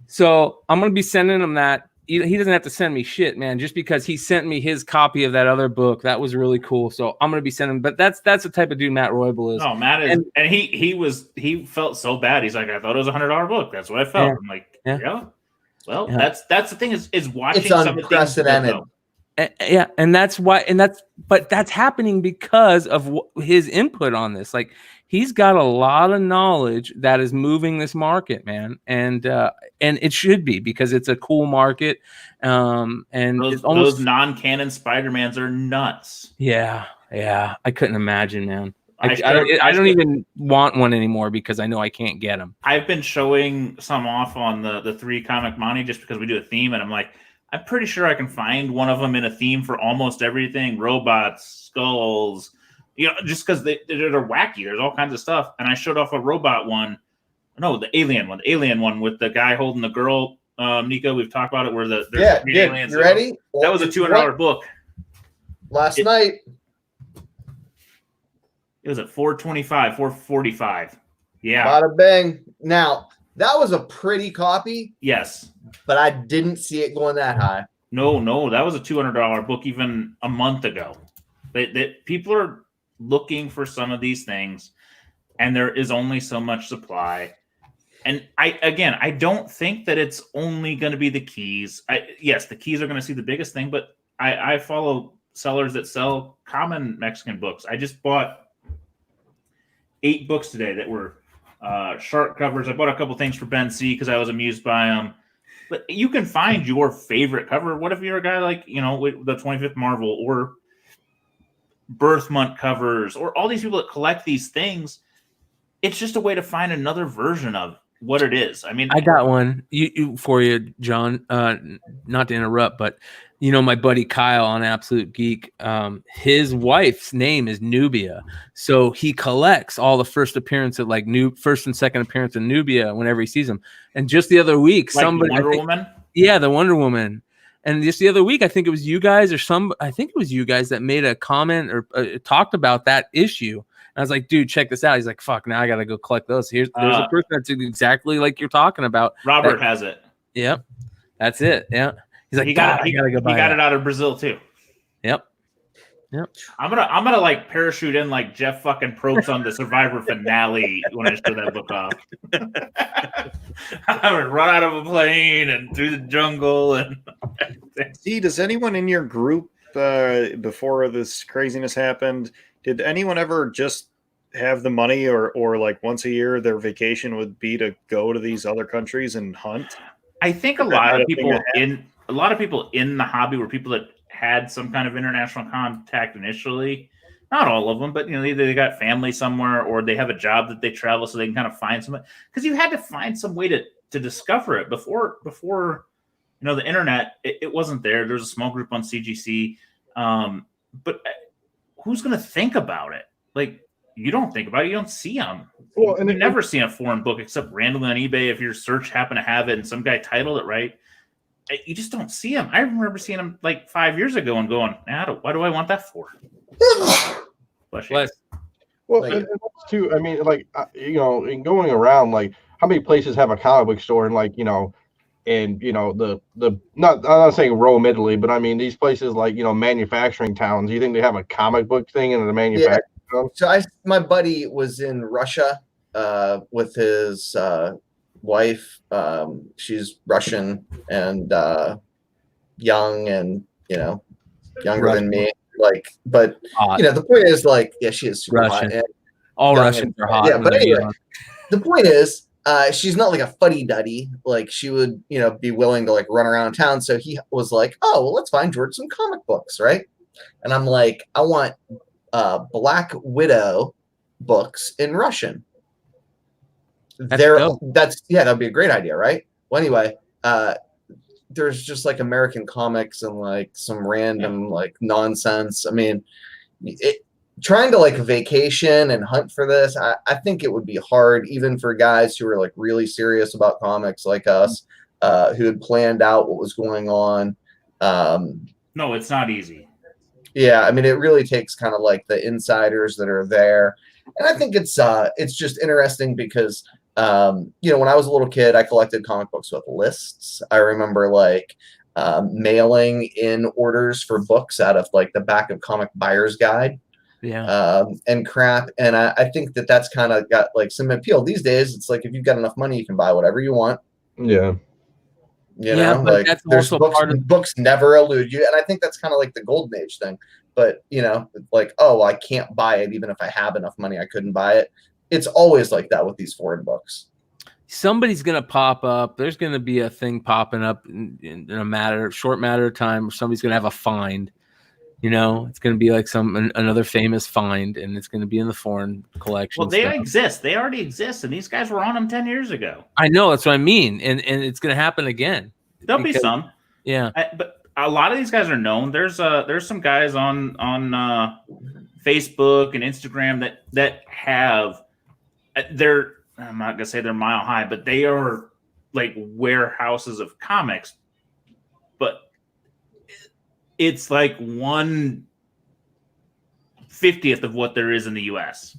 So I'm going to be sending him that. He doesn't have to send me shit, man, just because he sent me his copy of that other book. That was really cool. So I'm going to be sending, but that's the type of dude Matt Roybal is. Oh, Matt is, and he felt so bad. He's like, I thought it was $100 book. That's what I felt. Yeah. I'm like, yeah. Well, yeah. That's the thing is watching. It's unprecedented. Yeah, and that's happening because of his input on this. Like, he's got a lot of knowledge that is moving this market, man, and it should be because it's a cool market. And those non-canon Spider-Mans are nuts. Yeah, I couldn't imagine, man. I don't even want one anymore because I know I can't get them. I've been showing some off on the 3 Comic Money just because we do a theme, and I'm like, I'm pretty sure I can find one of them in a theme for almost everything. Robots, skulls, just because they're wacky. There's all kinds of stuff. And I showed off a robot one. No, the alien one with the guy holding the girl. Nico, we've talked about it where there's aliens. You ready? That was a $200 book. Last night. It was at $425, $445. Yeah. Bada bang. Now, that was a pretty copy. Yes. But I didn't see it going that high. No, that was a $200 book even a month ago. That people are looking for some of these things, and there is only so much supply. And I don't think that it's only going to be the keys. Yes, the keys are going to see the biggest thing, but I follow sellers that sell common Mexican books. I just bought 8 books today that were shark covers. I bought a couple things for Ben C because I was amused by them. But you can find your favorite cover. What if you're a guy like, with the 25th Marvel or birth month covers or all these people that collect these things? It's just a way to find another version of what it is. I mean, I got one for you, John. Not to interrupt, but my buddy Kyle on Absolute Geek, his wife's name is Nubia, so he collects all the first appearance of first and second appearance of Nubia whenever he sees them. And just the other week, the Wonder Woman, the Wonder Woman, And just the other week, I think it was you guys that made a comment or talked about that issue. And I was like, dude, check this out. He's like, fuck, now I got to go collect those. There's a person that's exactly like you're talking about. Robert has it. Yep. That's it. Yeah. He's like, He got it out of Brazil too. Yep. I'm gonna like parachute in like Jeff fucking Probst on the Survivor finale when I show that book off. I'm gonna run out of a plane and through the jungle and. See, does anyone in your group before this craziness happened? Did anyone ever just have the money, or like once a year their vacation would be to go to these other countries and hunt? I think a lot of people in the hobby were people that had some kind of international contact initially. Not all of them, but either they got family somewhere or they have a job that they travel so they can kind of find something. Because you had to find some way to discover it before the internet. It wasn't there. There's a small group on CGC, but who's going to think about it? Like, you don't think about it. You don't see them. Well, and you never see a foreign book except randomly on eBay if your search happened to have it and some guy titled it right. You just don't see them. I remember seeing them like 5 years ago and going, what do I want that for? Bless. Well, and too, I mean, like, in going around, like, how many places have a comic book store and, like, and I'm not saying Rome, Italy, but I mean these places like manufacturing towns. You think they have a comic book thing in the manufacturing town? So my buddy was in Russia with his wife. She's Russian and young and younger than me. Like, but hot. The point is, like, yeah, she is super Russian. hot. All Russians are hot. Yeah, but anyway, the point is, she's not like a fuddy-duddy. Like, she would, be willing to like run around town. So he was like, oh, well, let's find George some comic books, right? And I'm like, I want Black Widow books in Russian. That'd be a great idea, right? Well, anyway, there's just like American comics and like some random like nonsense. I mean, trying to like vacation and hunt for this, I think it would be hard even for guys who are like really serious about comics like us, who had planned out what was going on. No, it's not easy. Yeah, I mean, it really takes kind of like the insiders that are there. And I think it's just interesting because when I was a little kid, I collected comic books with lists. I remember like mailing in orders for books out of like the back of Comic Buyer's Guide. Yeah. And crap. And I think that's kind of got like some appeal these days. It's like, if you've got enough money, you can buy whatever you want. Yeah. Like that's there's also books never elude you. And I think that's kind of like the golden age thing. But, like, oh, I can't buy it. Even if I have enough money, I couldn't buy it. It's always like that with these foreign books. Somebody's going to pop up. There's going to be a thing popping up in a short matter of time. Somebody's going to have a find. It's going to be like another famous find, and it's going to be in the foreign collection. Well, they exist. They already exist, and these guys were on them 10 years ago. I know. That's what I mean, and it's going to happen again. There'll be some. Yeah. But a lot of these guys are known. There's some guys on Facebook and Instagram that have I'm not gonna say they're mile high, but they are like warehouses of comics. But it's like 1/50th of what there is in the US.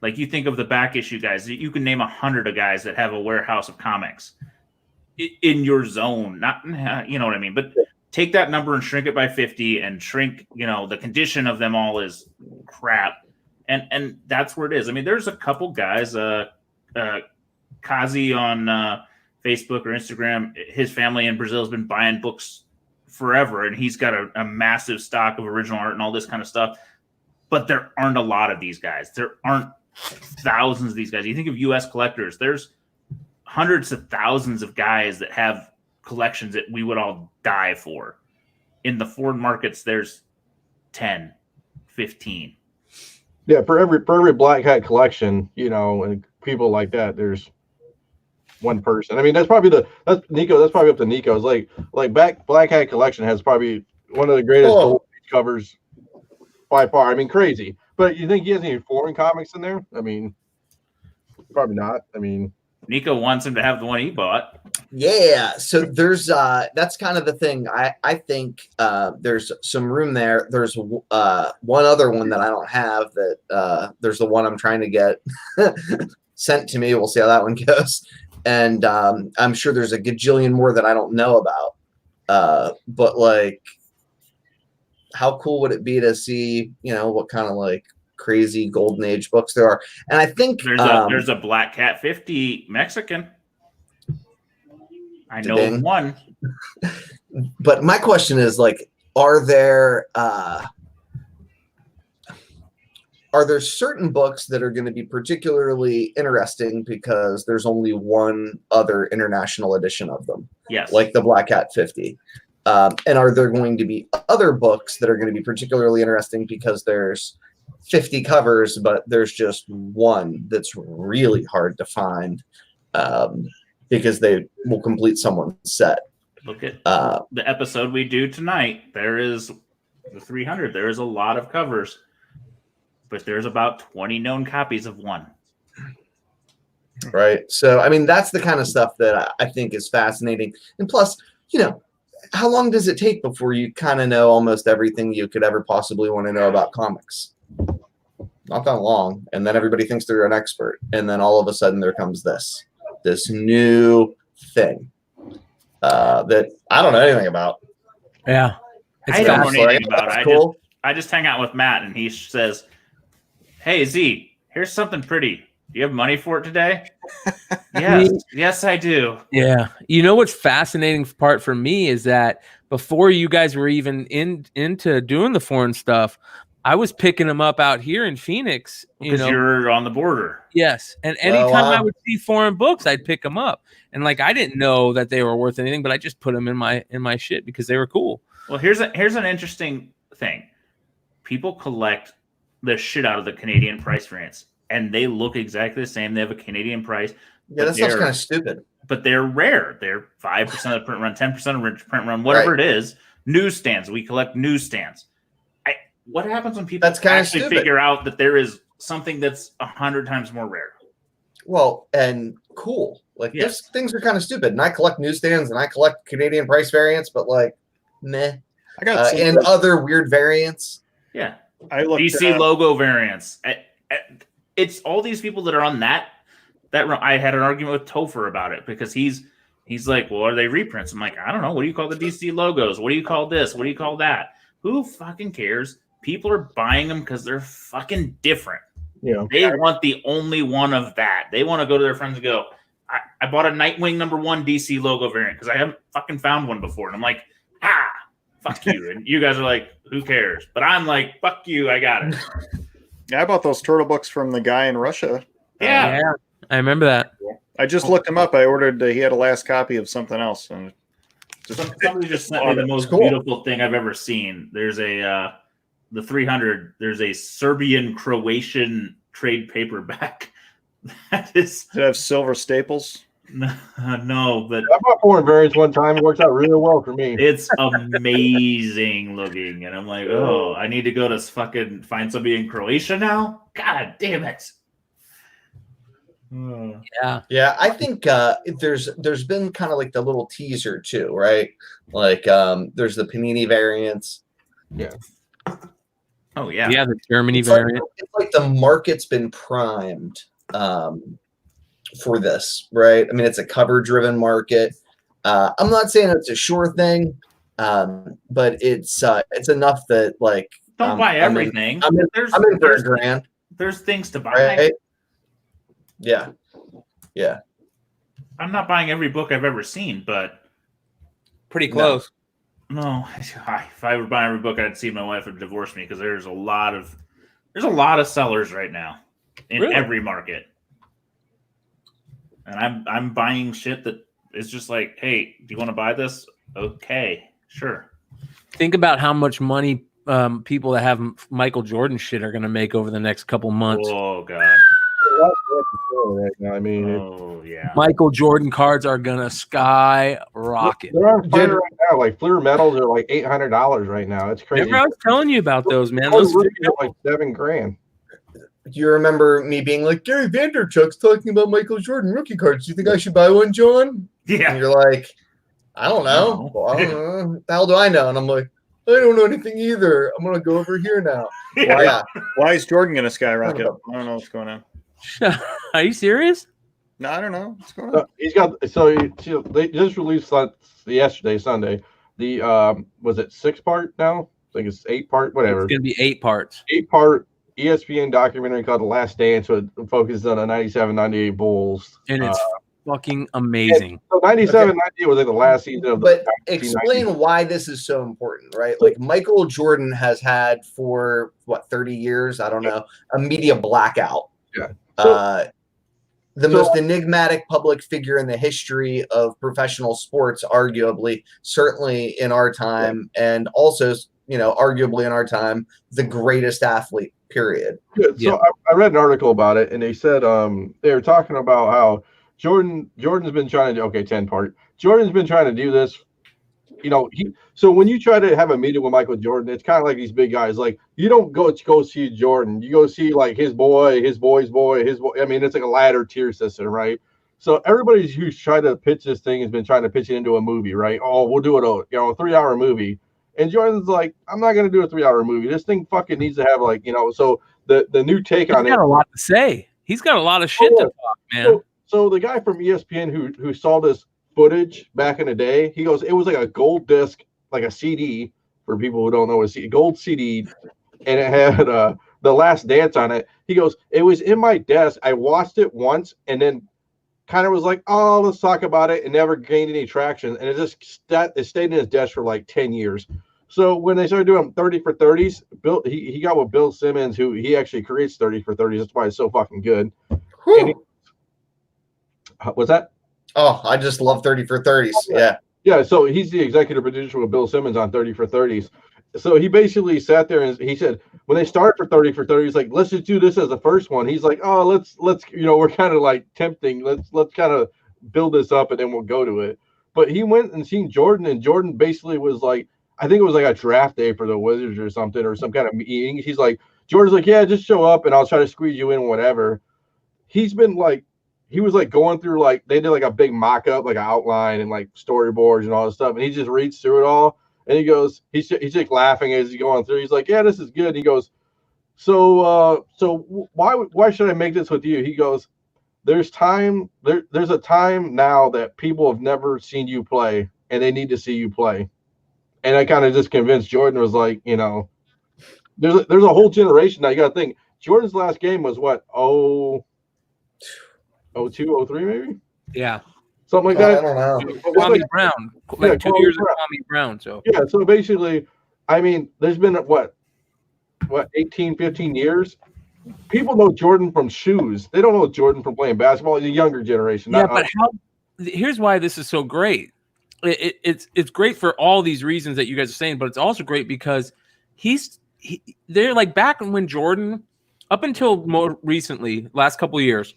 Like, you think of the back issue guys, you can name 100 of guys that have a warehouse of comics in your zone. Not, you know what I mean? But take that number and shrink it by 50 and shrink, the condition of them all is crap. And that's where it is. I mean, there's a couple guys, Kazi on Facebook or Instagram, his family in Brazil has been buying books forever, and he's got a massive stock of original art and all this kind of stuff. But there aren't a lot of these guys. There aren't thousands of these guys. You think of U.S. collectors, there's hundreds of thousands of guys that have collections that we would all die for. In the foreign markets, there's 10, 15. Yeah, for every Black Hat collection, and people like that, there's one person. I mean, that's probably Nico. That's probably up to Nico. It's like Black Hat collection has probably one of the greatest gold covers by far. I mean, crazy. But you think he has any foreign comics in there? I mean, probably not. I mean, Nico wants him to have the one he bought. Yeah, so there's that's kind of the thing. I think there's some room there. There's one other one that I don't have that there's the one I'm trying to get sent to me. We'll see how that one goes. And I'm sure there's a gajillion more that I don't know about. But like, how cool would it be to see, what kind of like crazy golden age books there are? And I think there's a Black Cat 50 Mexican. I know one. But my question is like, are there certain books that are going to be particularly interesting because there's only one other international edition of them? Yes. Like the Black Cat 50. And are there going to be other books that are going to be particularly interesting because there's 50 covers, but there's just one that's really hard to find because they will complete someone's set? Look at the episode we do tonight. There is the 300. There is a lot of covers, but there's about 20 known copies of one. Right. So, I mean, that's the kind of stuff that I think is fascinating. And plus, how long does it take before you kind of know almost everything you could ever possibly want to know about comics? Not that long. And then everybody thinks they're an expert. And then all of a sudden there comes this new thing that I don't know anything about. Yeah. I don't know anything about it. Cool. I just hang out with Matt and he says, "Hey Z, here's something pretty. Do you have money for it today?" Yes, I do. Yeah. What's fascinating part for me is that before you guys were even into doing the foreign stuff, I was picking them up out here in Phoenix. Because you're on the border. Yes. And anytime I would see foreign books, I'd pick them up. And like, I didn't know that they were worth anything, but I just put them in my shit because they were cool. Well, here's an interesting thing. People collect the shit out of the Canadian price variants, and they look exactly the same. They have a Canadian price. Yeah, that stuff's kind of stupid. But they're rare. They're 5% of the print run, 10% of the print run, whatever it is. Newsstands. We collect newsstands. What happens when people actually figure out that there is something that's 100 times more rare? Well, and cool. Like, those things are kind of stupid. And I collect newsstands and I collect Canadian price variants, but like, meh. I got and other weird variants. Yeah. I looked DC logo variants. It's all these people that are on that I had an argument with Topher about it because he's like, well, are they reprints? I'm like, I don't know. What do you call the DC logos? What do you call this? What do you call that? Who fucking cares? People are buying them because they're fucking different. Yeah. They want the only one of that. They want to go to their friends and go, I bought a Nightwing #1 DC logo variant because I haven't fucking found one before. And I'm like, fuck you. And you guys are like, who cares? But I'm like, fuck you. I got it. Yeah, I bought those turtle books from the guy in Russia. Yeah. I remember that. I just looked him up. I ordered, he had a last copy of something else. And somebody just sent me the most beautiful thing I've ever seen. There's the 300, there's a Serbian-Croatian trade paperback. That is... Does it have silver staples? No, but... I bought foreign variants one time. It worked out really well for me. It's amazing looking. And I'm like, oh, I need to go to fucking find somebody in Croatia now? God damn it. Yeah, I think there's been kind of like the little teaser too, right? Like there's the Panini variants. Yeah. Oh yeah. Yeah, the Germany variant. It's like the market's been primed for this, right? I mean, it's a cover-driven market. I'm not saying it's a sure thing, but it's enough that like don't buy everything. I'm in $30,000. There's things to buy. Right? Yeah. I'm not buying every book I've ever seen, but pretty close. No, if I were buying every book, I'd see my wife would divorce me because there's a lot of sellers right now in every market, and I'm buying shit that is just like, hey, do you want to buy this? Okay, sure. Think about how much money people that have Michael Jordan shit are going to make over the next couple months. Oh god. Right now. I mean, Michael Jordan cards are gonna skyrocket. They're on fire right now. Like Fleer Metals are like $800 right now. It's crazy. Remember I was telling you about those, man. Those are like $7,000. Do you remember me being like, Gary Vaynerchuk's talking about Michael Jordan rookie cards? Do you think I should buy one, John? Yeah. And you're like, I don't know. No. Well, I don't know. What the hell do I know? And I'm like, I don't know anything either. I'm going to go over here now. Yeah. Why is Jordan going to skyrocket? I don't know what's going on. Are you serious? No, I don't know what's going on. He's got they just released yesterday, Sunday. The was it 6-part now? I think it's 8-part, whatever. It's gonna be 8 parts. 8-part ESPN documentary called The Last Dance, which focuses on the 97-98 Bulls. And it's fucking amazing. So 97-98 was like the last season of But the explain why this is so important, right? Like Michael Jordan has had for 30 years, I don't know, a media blackout. Yeah. The most enigmatic public figure in the history of professional sports, arguably, certainly in our time, and also, arguably in our time, the greatest athlete, period. So I read an article about it, and they said they were talking about how Jordan's been trying to 10-part. Jordan's been trying to do this. So when you try to have a meeting with Michael Jordan, it's kind of like these big guys. Like, you don't go see Jordan. You go see like his boy, his boy's boy, his boy. I mean, it's like a ladder tier system, right? So everybody who's tried to pitch this thing has been trying to pitch it into a movie, right? Oh, we'll do it a 3-hour movie. And Jordan's like, I'm not going to do a 3-hour movie. This thing fucking needs to have so the new take on it. He's got a lot to say. He's got a lot of shit to talk, man. So the guy from ESPN who saw this footage back in the day, he goes, it was like a gold disc, like a CD for people who don't know what a gold CD, and it had The Last Dance on it. He goes, it was in my desk. I watched it once and then kind of was like, oh, let's talk about it, and never gained any traction. And it stayed in his desk for like 10 years. So when they started doing 30 for 30s, he got with Bill Simmons, who he actually creates 30 for 30s. That's why it's so fucking good. What's that? Oh, I just love 30 for 30s. Yeah. Yeah, so he's the executive producer with Bill Simmons on 30 for 30s. So he basically sat there and he said, when they started for 30 for 30, he's like, let's just do this as the first one. He's like, oh, let's we're kind of like tempting. Let's kind of build this up and then we'll go to it. But he went and seen Jordan, and Jordan basically was like, I think it was like a draft day for the Wizards or something, or some kind of meeting. He's like, Jordan's like, yeah, just show up and I'll try to squeeze you in, whatever. He was like going through, like, they did like a big mock-up, like an outline and like storyboards and all this stuff. And he just reads through it all. And he goes, he's just laughing as he's going through. He's like, yeah, this is good. He goes, so why should I make this with you? He goes, there's a time now that people have never seen you play and they need to see you play. And I kind of just convinced Jordan, was like, there's a whole generation now. You got to think, Jordan's last game was what? 02, 03 maybe? Yeah. Something like that. I don't know. Kwame Brown. Like 2 years of Kwame Brown. So yeah, so basically, I mean, there's been what 18, 15 years. People know Jordan from shoes. They don't know Jordan from playing basketball. The younger generation. Yeah, but here's why this is so great. It's great for all these reasons that you guys are saying, but it's also great because they're like back when Jordan, up until more recently, last couple of years,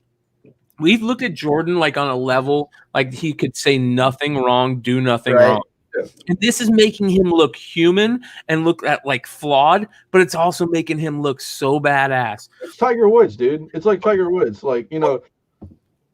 we've looked at Jordan like on a level like he could say nothing wrong, do nothing wrong. Yeah. And this is making him look human and look at like flawed, but it's also making him look so badass. It's Tiger Woods, dude. It's like Tiger Woods, like, But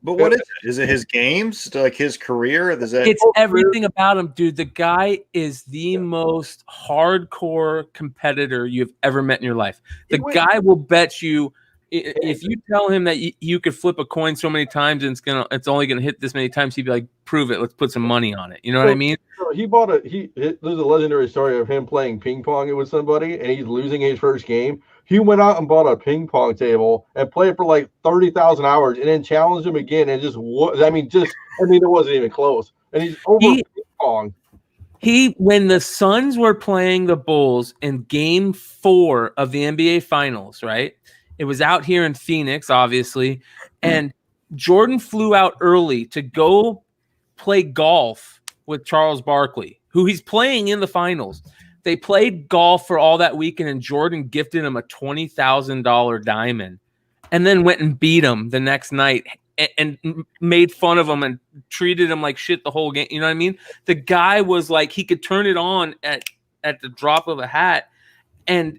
what is it? Is it his games, like his career? It's everything about him, dude. The guy is the most hardcore competitor you've ever met in your life. The guy will bet you, if you tell him that you could flip a coin so many times and it's only gonna hit this many times, he'd be like, "Prove it. Let's put some money on it." You know what I mean? He bought there's a legendary story of him playing ping pong with somebody, and he's losing his first game. He went out and bought a ping pong table and played for like 30,000 hours, and then challenged him again, and it wasn't even close. And he's over ping pong. When the Suns were playing the Bulls in Game 4 of the NBA Finals, right? It was out here in Phoenix, obviously, and Jordan flew out early to go play golf with Charles Barkley, who he's playing in the finals. They played golf for all that weekend, and Jordan gifted him a $20,000 diamond and then went and beat him the next night and made fun of him and treated him like shit the whole game. You know what I mean? The guy was like, he could turn it on at the drop of a hat. And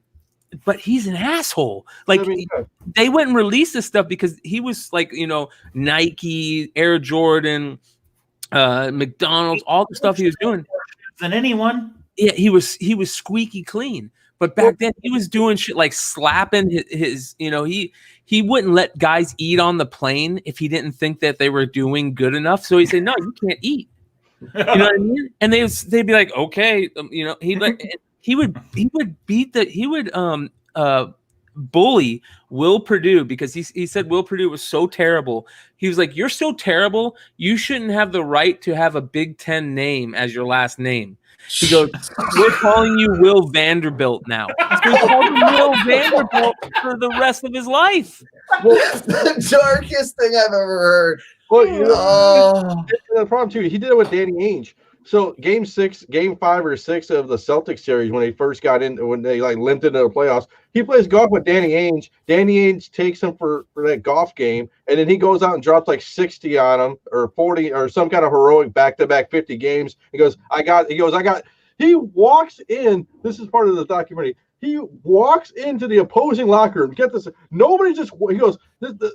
but he's an asshole. Like they went and released this stuff because he was like, Nike, Air Jordan, McDonald's, all the stuff he was doing. Than anyone. Yeah, he was squeaky clean. But back then he was doing shit like slapping his he wouldn't let guys eat on the plane if he didn't think that they were doing good enough. So he said, "No, you can't eat." You know what I mean? And they'd be like, "Okay," he would bully Will Perdue because he said Will Perdue was so terrible. He was like, "You're so terrible. You shouldn't have the right to have a Big Ten name as your last name." He goes, "We're calling you Will Vanderbilt now." So he called him Will Vanderbilt for the rest of his life. Well, the darkest thing I've ever heard. Well, the problem too, he did it with Danny Ainge. So game 5 or 6 of the Celtics series, when they first got in, when they like limped into the playoffs, he plays golf with Danny Ainge. Danny Ainge takes him for that golf game, and then he goes out and drops like 60 on him or 40 or some kind of heroic back-to-back 50 games. He walks in. This is part of the documentary. He walks into the opposing locker room. Get this. He goes,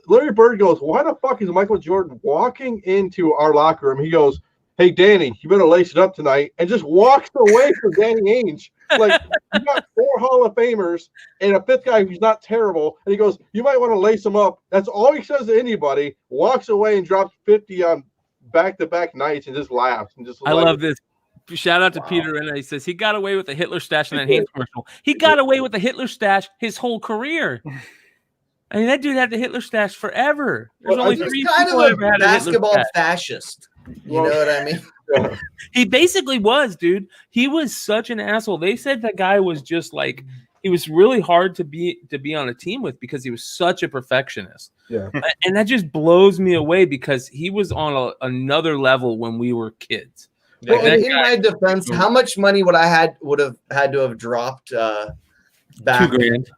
Larry Bird goes, "Why the fuck is Michael Jordan walking into our locker room?" He goes, "Hey, Danny, you better lace it up tonight," and just walks away from Danny Ainge. Like, you got 4 Hall of Famers and a 5th guy who's not terrible, and he goes, "You might want to lace him up." That's all he says to anybody. Walks away and drops 50 on back-to-back nights and just laughs. And just love this. Shout out to Peter Renna. He says he got away with a Hitler stash in that Hanes commercial. He got away with a Hitler stash his whole career. I mean, that dude had the Hitler stash forever. There's only 3 people ever had a basketball fascist. You know what I mean? He basically was, dude. He was such an asshole. They said that guy was just like, he was really hard to be on a team with because he was such a perfectionist. Yeah, and that just blows me away because he was on another level when we were kids. Well, like in my defense, how much money would I would have had to have dropped back? $2,000.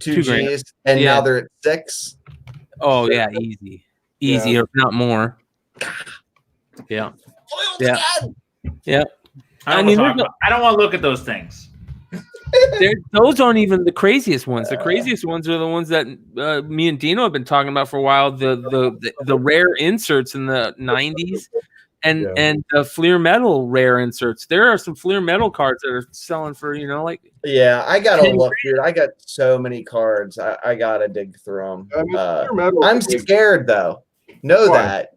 2 G's, and now they're at 6. Oh yeah, easy, if not more. Yeah. I don't want to look at those things. Those aren't even the craziest ones. The craziest ones are the ones that me and Dino have been talking about for a while. The rare inserts in the 90s. And the Fleer Metal rare inserts. There are some Fleer Metal cards that are selling for, I gotta look, dude. I got so many cards. I gotta dig through them. I'm scared though. Know that.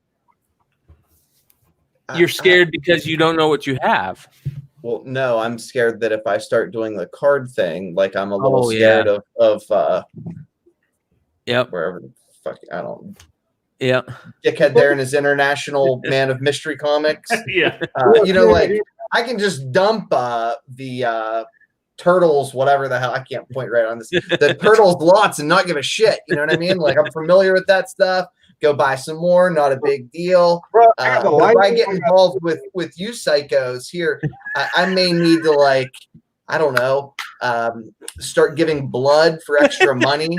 You're scared because you don't know what you have. Well, no, I'm scared that if I start doing the card thing, like I'm a little scared of wherever the fuck I don't. Yeah, dickhead there in his International Man of Mystery Comics. Like I can just dump the Turtles, whatever the hell. I can't point right on this. The Turtles lots and not give a shit. You know what I mean? Like I'm familiar with that stuff. Go buy some more. Not a big deal. If I get involved with you psychos here, I may need to I don't know, start giving blood for extra money.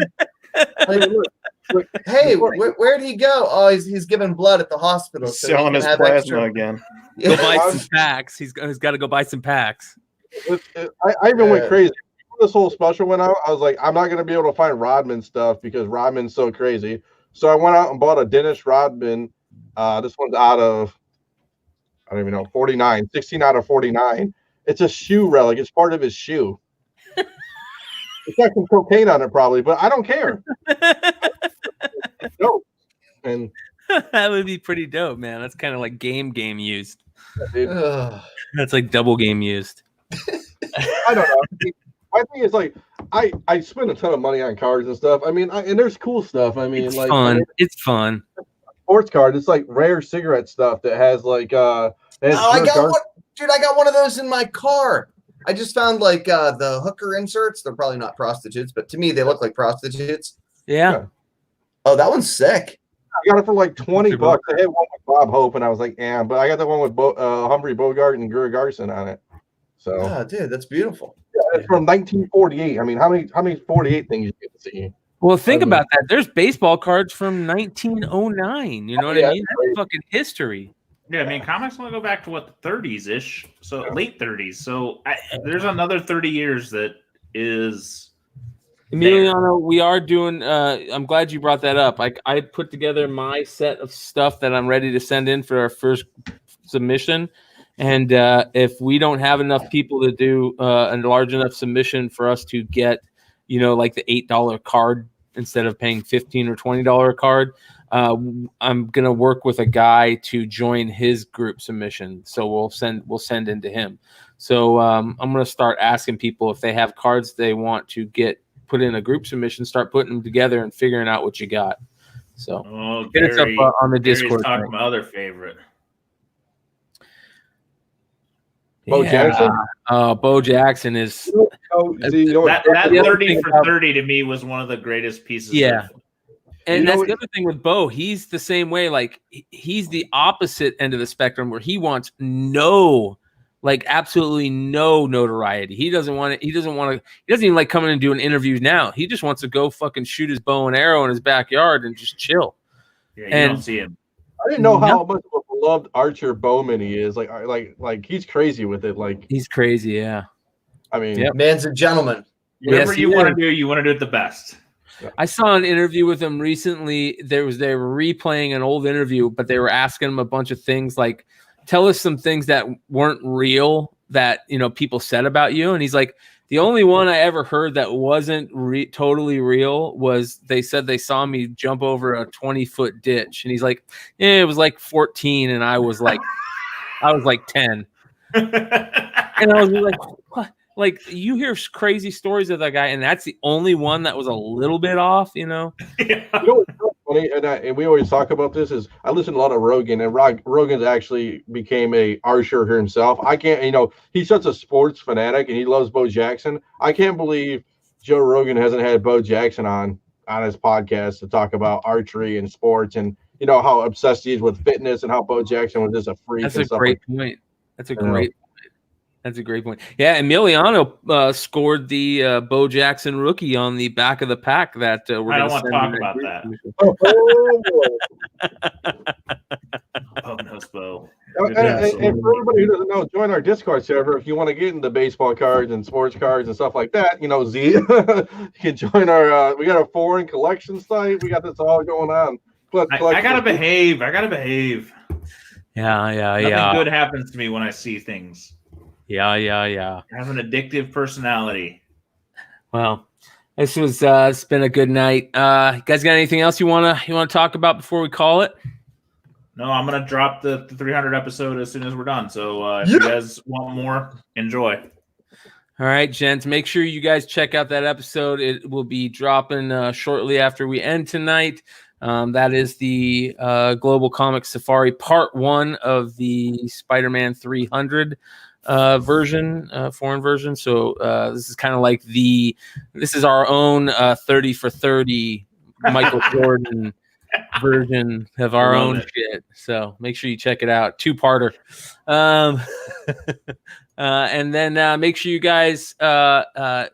Hey, where'd he go? Oh, he's giving blood at the hospital. So selling his plasma again. Go buy some packs. He's got to go buy some packs. I even went crazy. Before this whole special went out, I was like, I'm not going to be able to find Rodman stuff because Rodman's so crazy. So I went out and bought a Dennis Rodman. This one's out of, I don't even know, 49, 16 out of 49. It's a shoe relic. It's part of his shoe. It's got some cocaine on it probably, but I don't care. No. And that would be pretty dope, man. That's kind of like game used. Yeah, that's like double game used. I don't know. My thing is I spend a ton of money on cards and stuff. I mean, and there's cool stuff. I mean, it's fun. It's fun. Sports card. It's like rare cigarette stuff that has I got one, dude. I got one of those in my car. I just found the hooker inserts. They're probably not prostitutes, but to me they look like prostitutes. Yeah. Oh, that one's sick. I got it for like $20. I had one with Bob Hope, and I was like, "Yeah," but I got the one with Humphrey Bogart and Gary Garson on it. So, oh, dude, that's beautiful. Yeah, it's from 1948. I mean, how many 48 things you get to see? Well, think about that. There's baseball cards from 1909. You know what I mean? That's fucking history. Yeah, I mean, comics only go back to the 30s-ish, so late 30s. So there's another 30 years that is Emiliano, we are doing. I'm glad you brought that up. I put together my set of stuff that I'm ready to send in for our first submission, and if we don't have enough people to do a large enough submission for us to get, like the $8 card instead of paying $15 or $20 card, I'm gonna work with a guy to join his group submission. So we'll send into him. So I'm gonna start asking people if they have cards they want to put in a group submission, start putting them together and figuring out what you got. So get it up on the Discord. Talking my other favorite. Bo Jackson? Bo Jackson is that 30 for 30 to me was one of the greatest pieces. Yeah. And that's the other thing with Bo. He's the same way. Like, he's the opposite end of the spectrum where he wants absolutely no notoriety. He doesn't want it. He doesn't even like coming and doing interviews now. He just wants to go fucking shoot his bow and arrow in his backyard and just chill. Yeah, you don't see him. I didn't know how much of a beloved archer bowman he is. Like he's crazy with it. Like, he's crazy. Yeah. I mean, man's a gentleman. Whatever you want to do, you want to do it the best. I saw an interview with him recently. They were replaying an old interview, but they were asking him a bunch of things like, tell us some things that weren't real that, people said about you. And he's like, the only one I ever heard that wasn't totally real was they said they saw me jump over a 20-foot ditch. And he's like, it was like 14. And I was like 10. And I was like, what? Like, you hear crazy stories of that guy, and that's the only one that was a little bit off, Yeah. What's so funny, and we always talk about this, is I listen to a lot of Rogan, and Rogan actually became a archer himself. I can't, he's such a sports fanatic, and he loves Bo Jackson. I can't believe Joe Rogan hasn't had Bo Jackson on his podcast to talk about archery and sports, and how obsessed he is with fitness, and how Bo Jackson was just a freak. That's a great point. That's a great point. Yeah, Emiliano scored the Bo Jackson rookie on the back of the pack that we're going to want to talk about that. Bonus Bo. And for everybody who doesn't know, join our Discord server if you want to get into baseball cards and sports cards and stuff like that. Z, you can join our. We got a foreign collection site. We got this all going on. I gotta behave. Yeah. Nothing good happens to me when I see things. Yeah. I have an addictive personality. Well, this was it's been a good night. You guys got anything else you wanna talk about before we call it? No, I'm gonna drop the 300 episode as soon as we're done. So if you guys want more, enjoy. All right, gents. Make sure you guys check out that episode. It will be dropping shortly after we end tonight. That is the Global Comic Safari Part 1 of the Spider-Man 300 version, foreign version. So this is kind of like this is our own 30 for 30 Michael Jordan version of our own shit. So make sure you check it out. 2-parter. And then make sure you guys I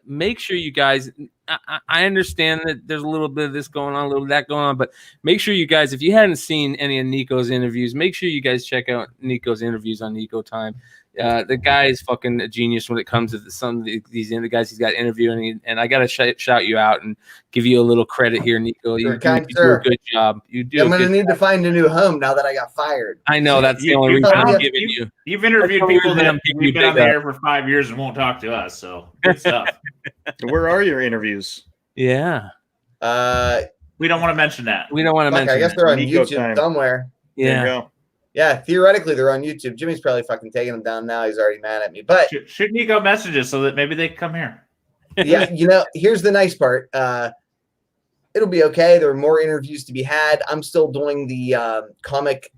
understand that there's a little bit of this going on, a little of that going on, but make sure you guys, if you hadn't seen any of Nico's interviews, make sure you guys check out Nico's interviews on Nico Time. The guy is fucking a genius when it comes to some of these guys he's got interviewing, and I got to shout you out and give you a little credit here, Nico. You do a good job. I'm going to need to find a new home now that I got fired. I know that's the only reason I'm giving you. You've interviewed people that have been on the air for 5 years and won't talk to us, so good stuff. Where are your interviews? Yeah. We don't want to mention that. I guess they're on YouTube somewhere. Yeah. There you go. Yeah, theoretically they're on YouTube. Jimmy's probably fucking taking them down now. He's already mad at me. But shoot Nico messages so that maybe they can come here. Yeah, here's the nice part. It'll be okay. There are more interviews to be had. I'm still doing the comic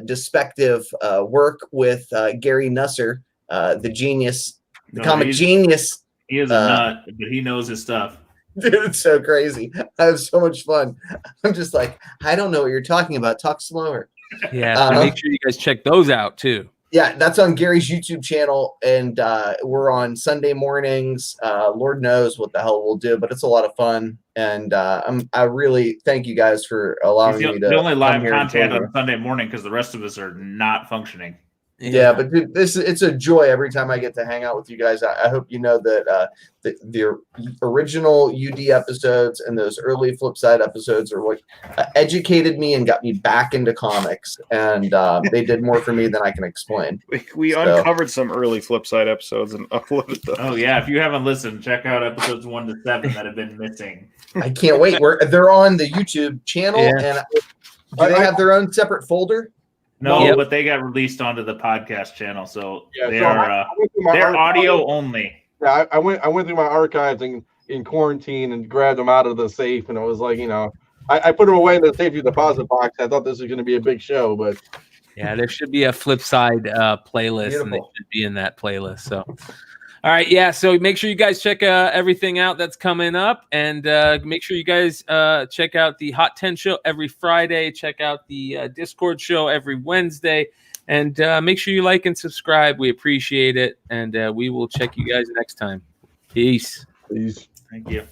despective work with Gary Nusser, the genius, comic genius. He is a nut, but he knows his stuff. Dude, it's so crazy. I have so much fun. I'm just like, I don't know what you're talking about. Talk slower. Yeah, so make sure you guys check those out too. Yeah, that's on Gary's YouTube channel, and we're on Sunday mornings. Lord knows what the hell we'll do, but it's a lot of fun, and I really thank you guys for allowing me to. The only live content on Sunday morning because the rest of us are not functioning. Yeah, but dude, it's a joy every time I get to hang out with you guys. I hope you know that the original UD episodes and those early Flipside episodes are what educated me and got me back into comics, and they did more for me than I can explain. We uncovered some early Flipside episodes and uploaded them. Oh yeah, if you haven't listened, check out episodes 1 to 7 that have been missing. I can't wait. They're on the YouTube channel, and do they have their own separate folder? No, but they got released onto the podcast channel, so they're audio only. Yeah, I went through my archives in quarantine and grabbed them out of the safe, and it was like, I put them away in the safety deposit box. I thought this was going to be a big show, but yeah, there should be a Flipside playlist, Beautiful. and they should be in that playlist. So, all right, yeah. So make sure you guys check everything out that's coming up, and make sure you guys check out the Hot 10 show every Friday. Check out the Discord show every Wednesday, and make sure you like and subscribe. We appreciate it, and we will check you guys next time. Peace. please. Thank you.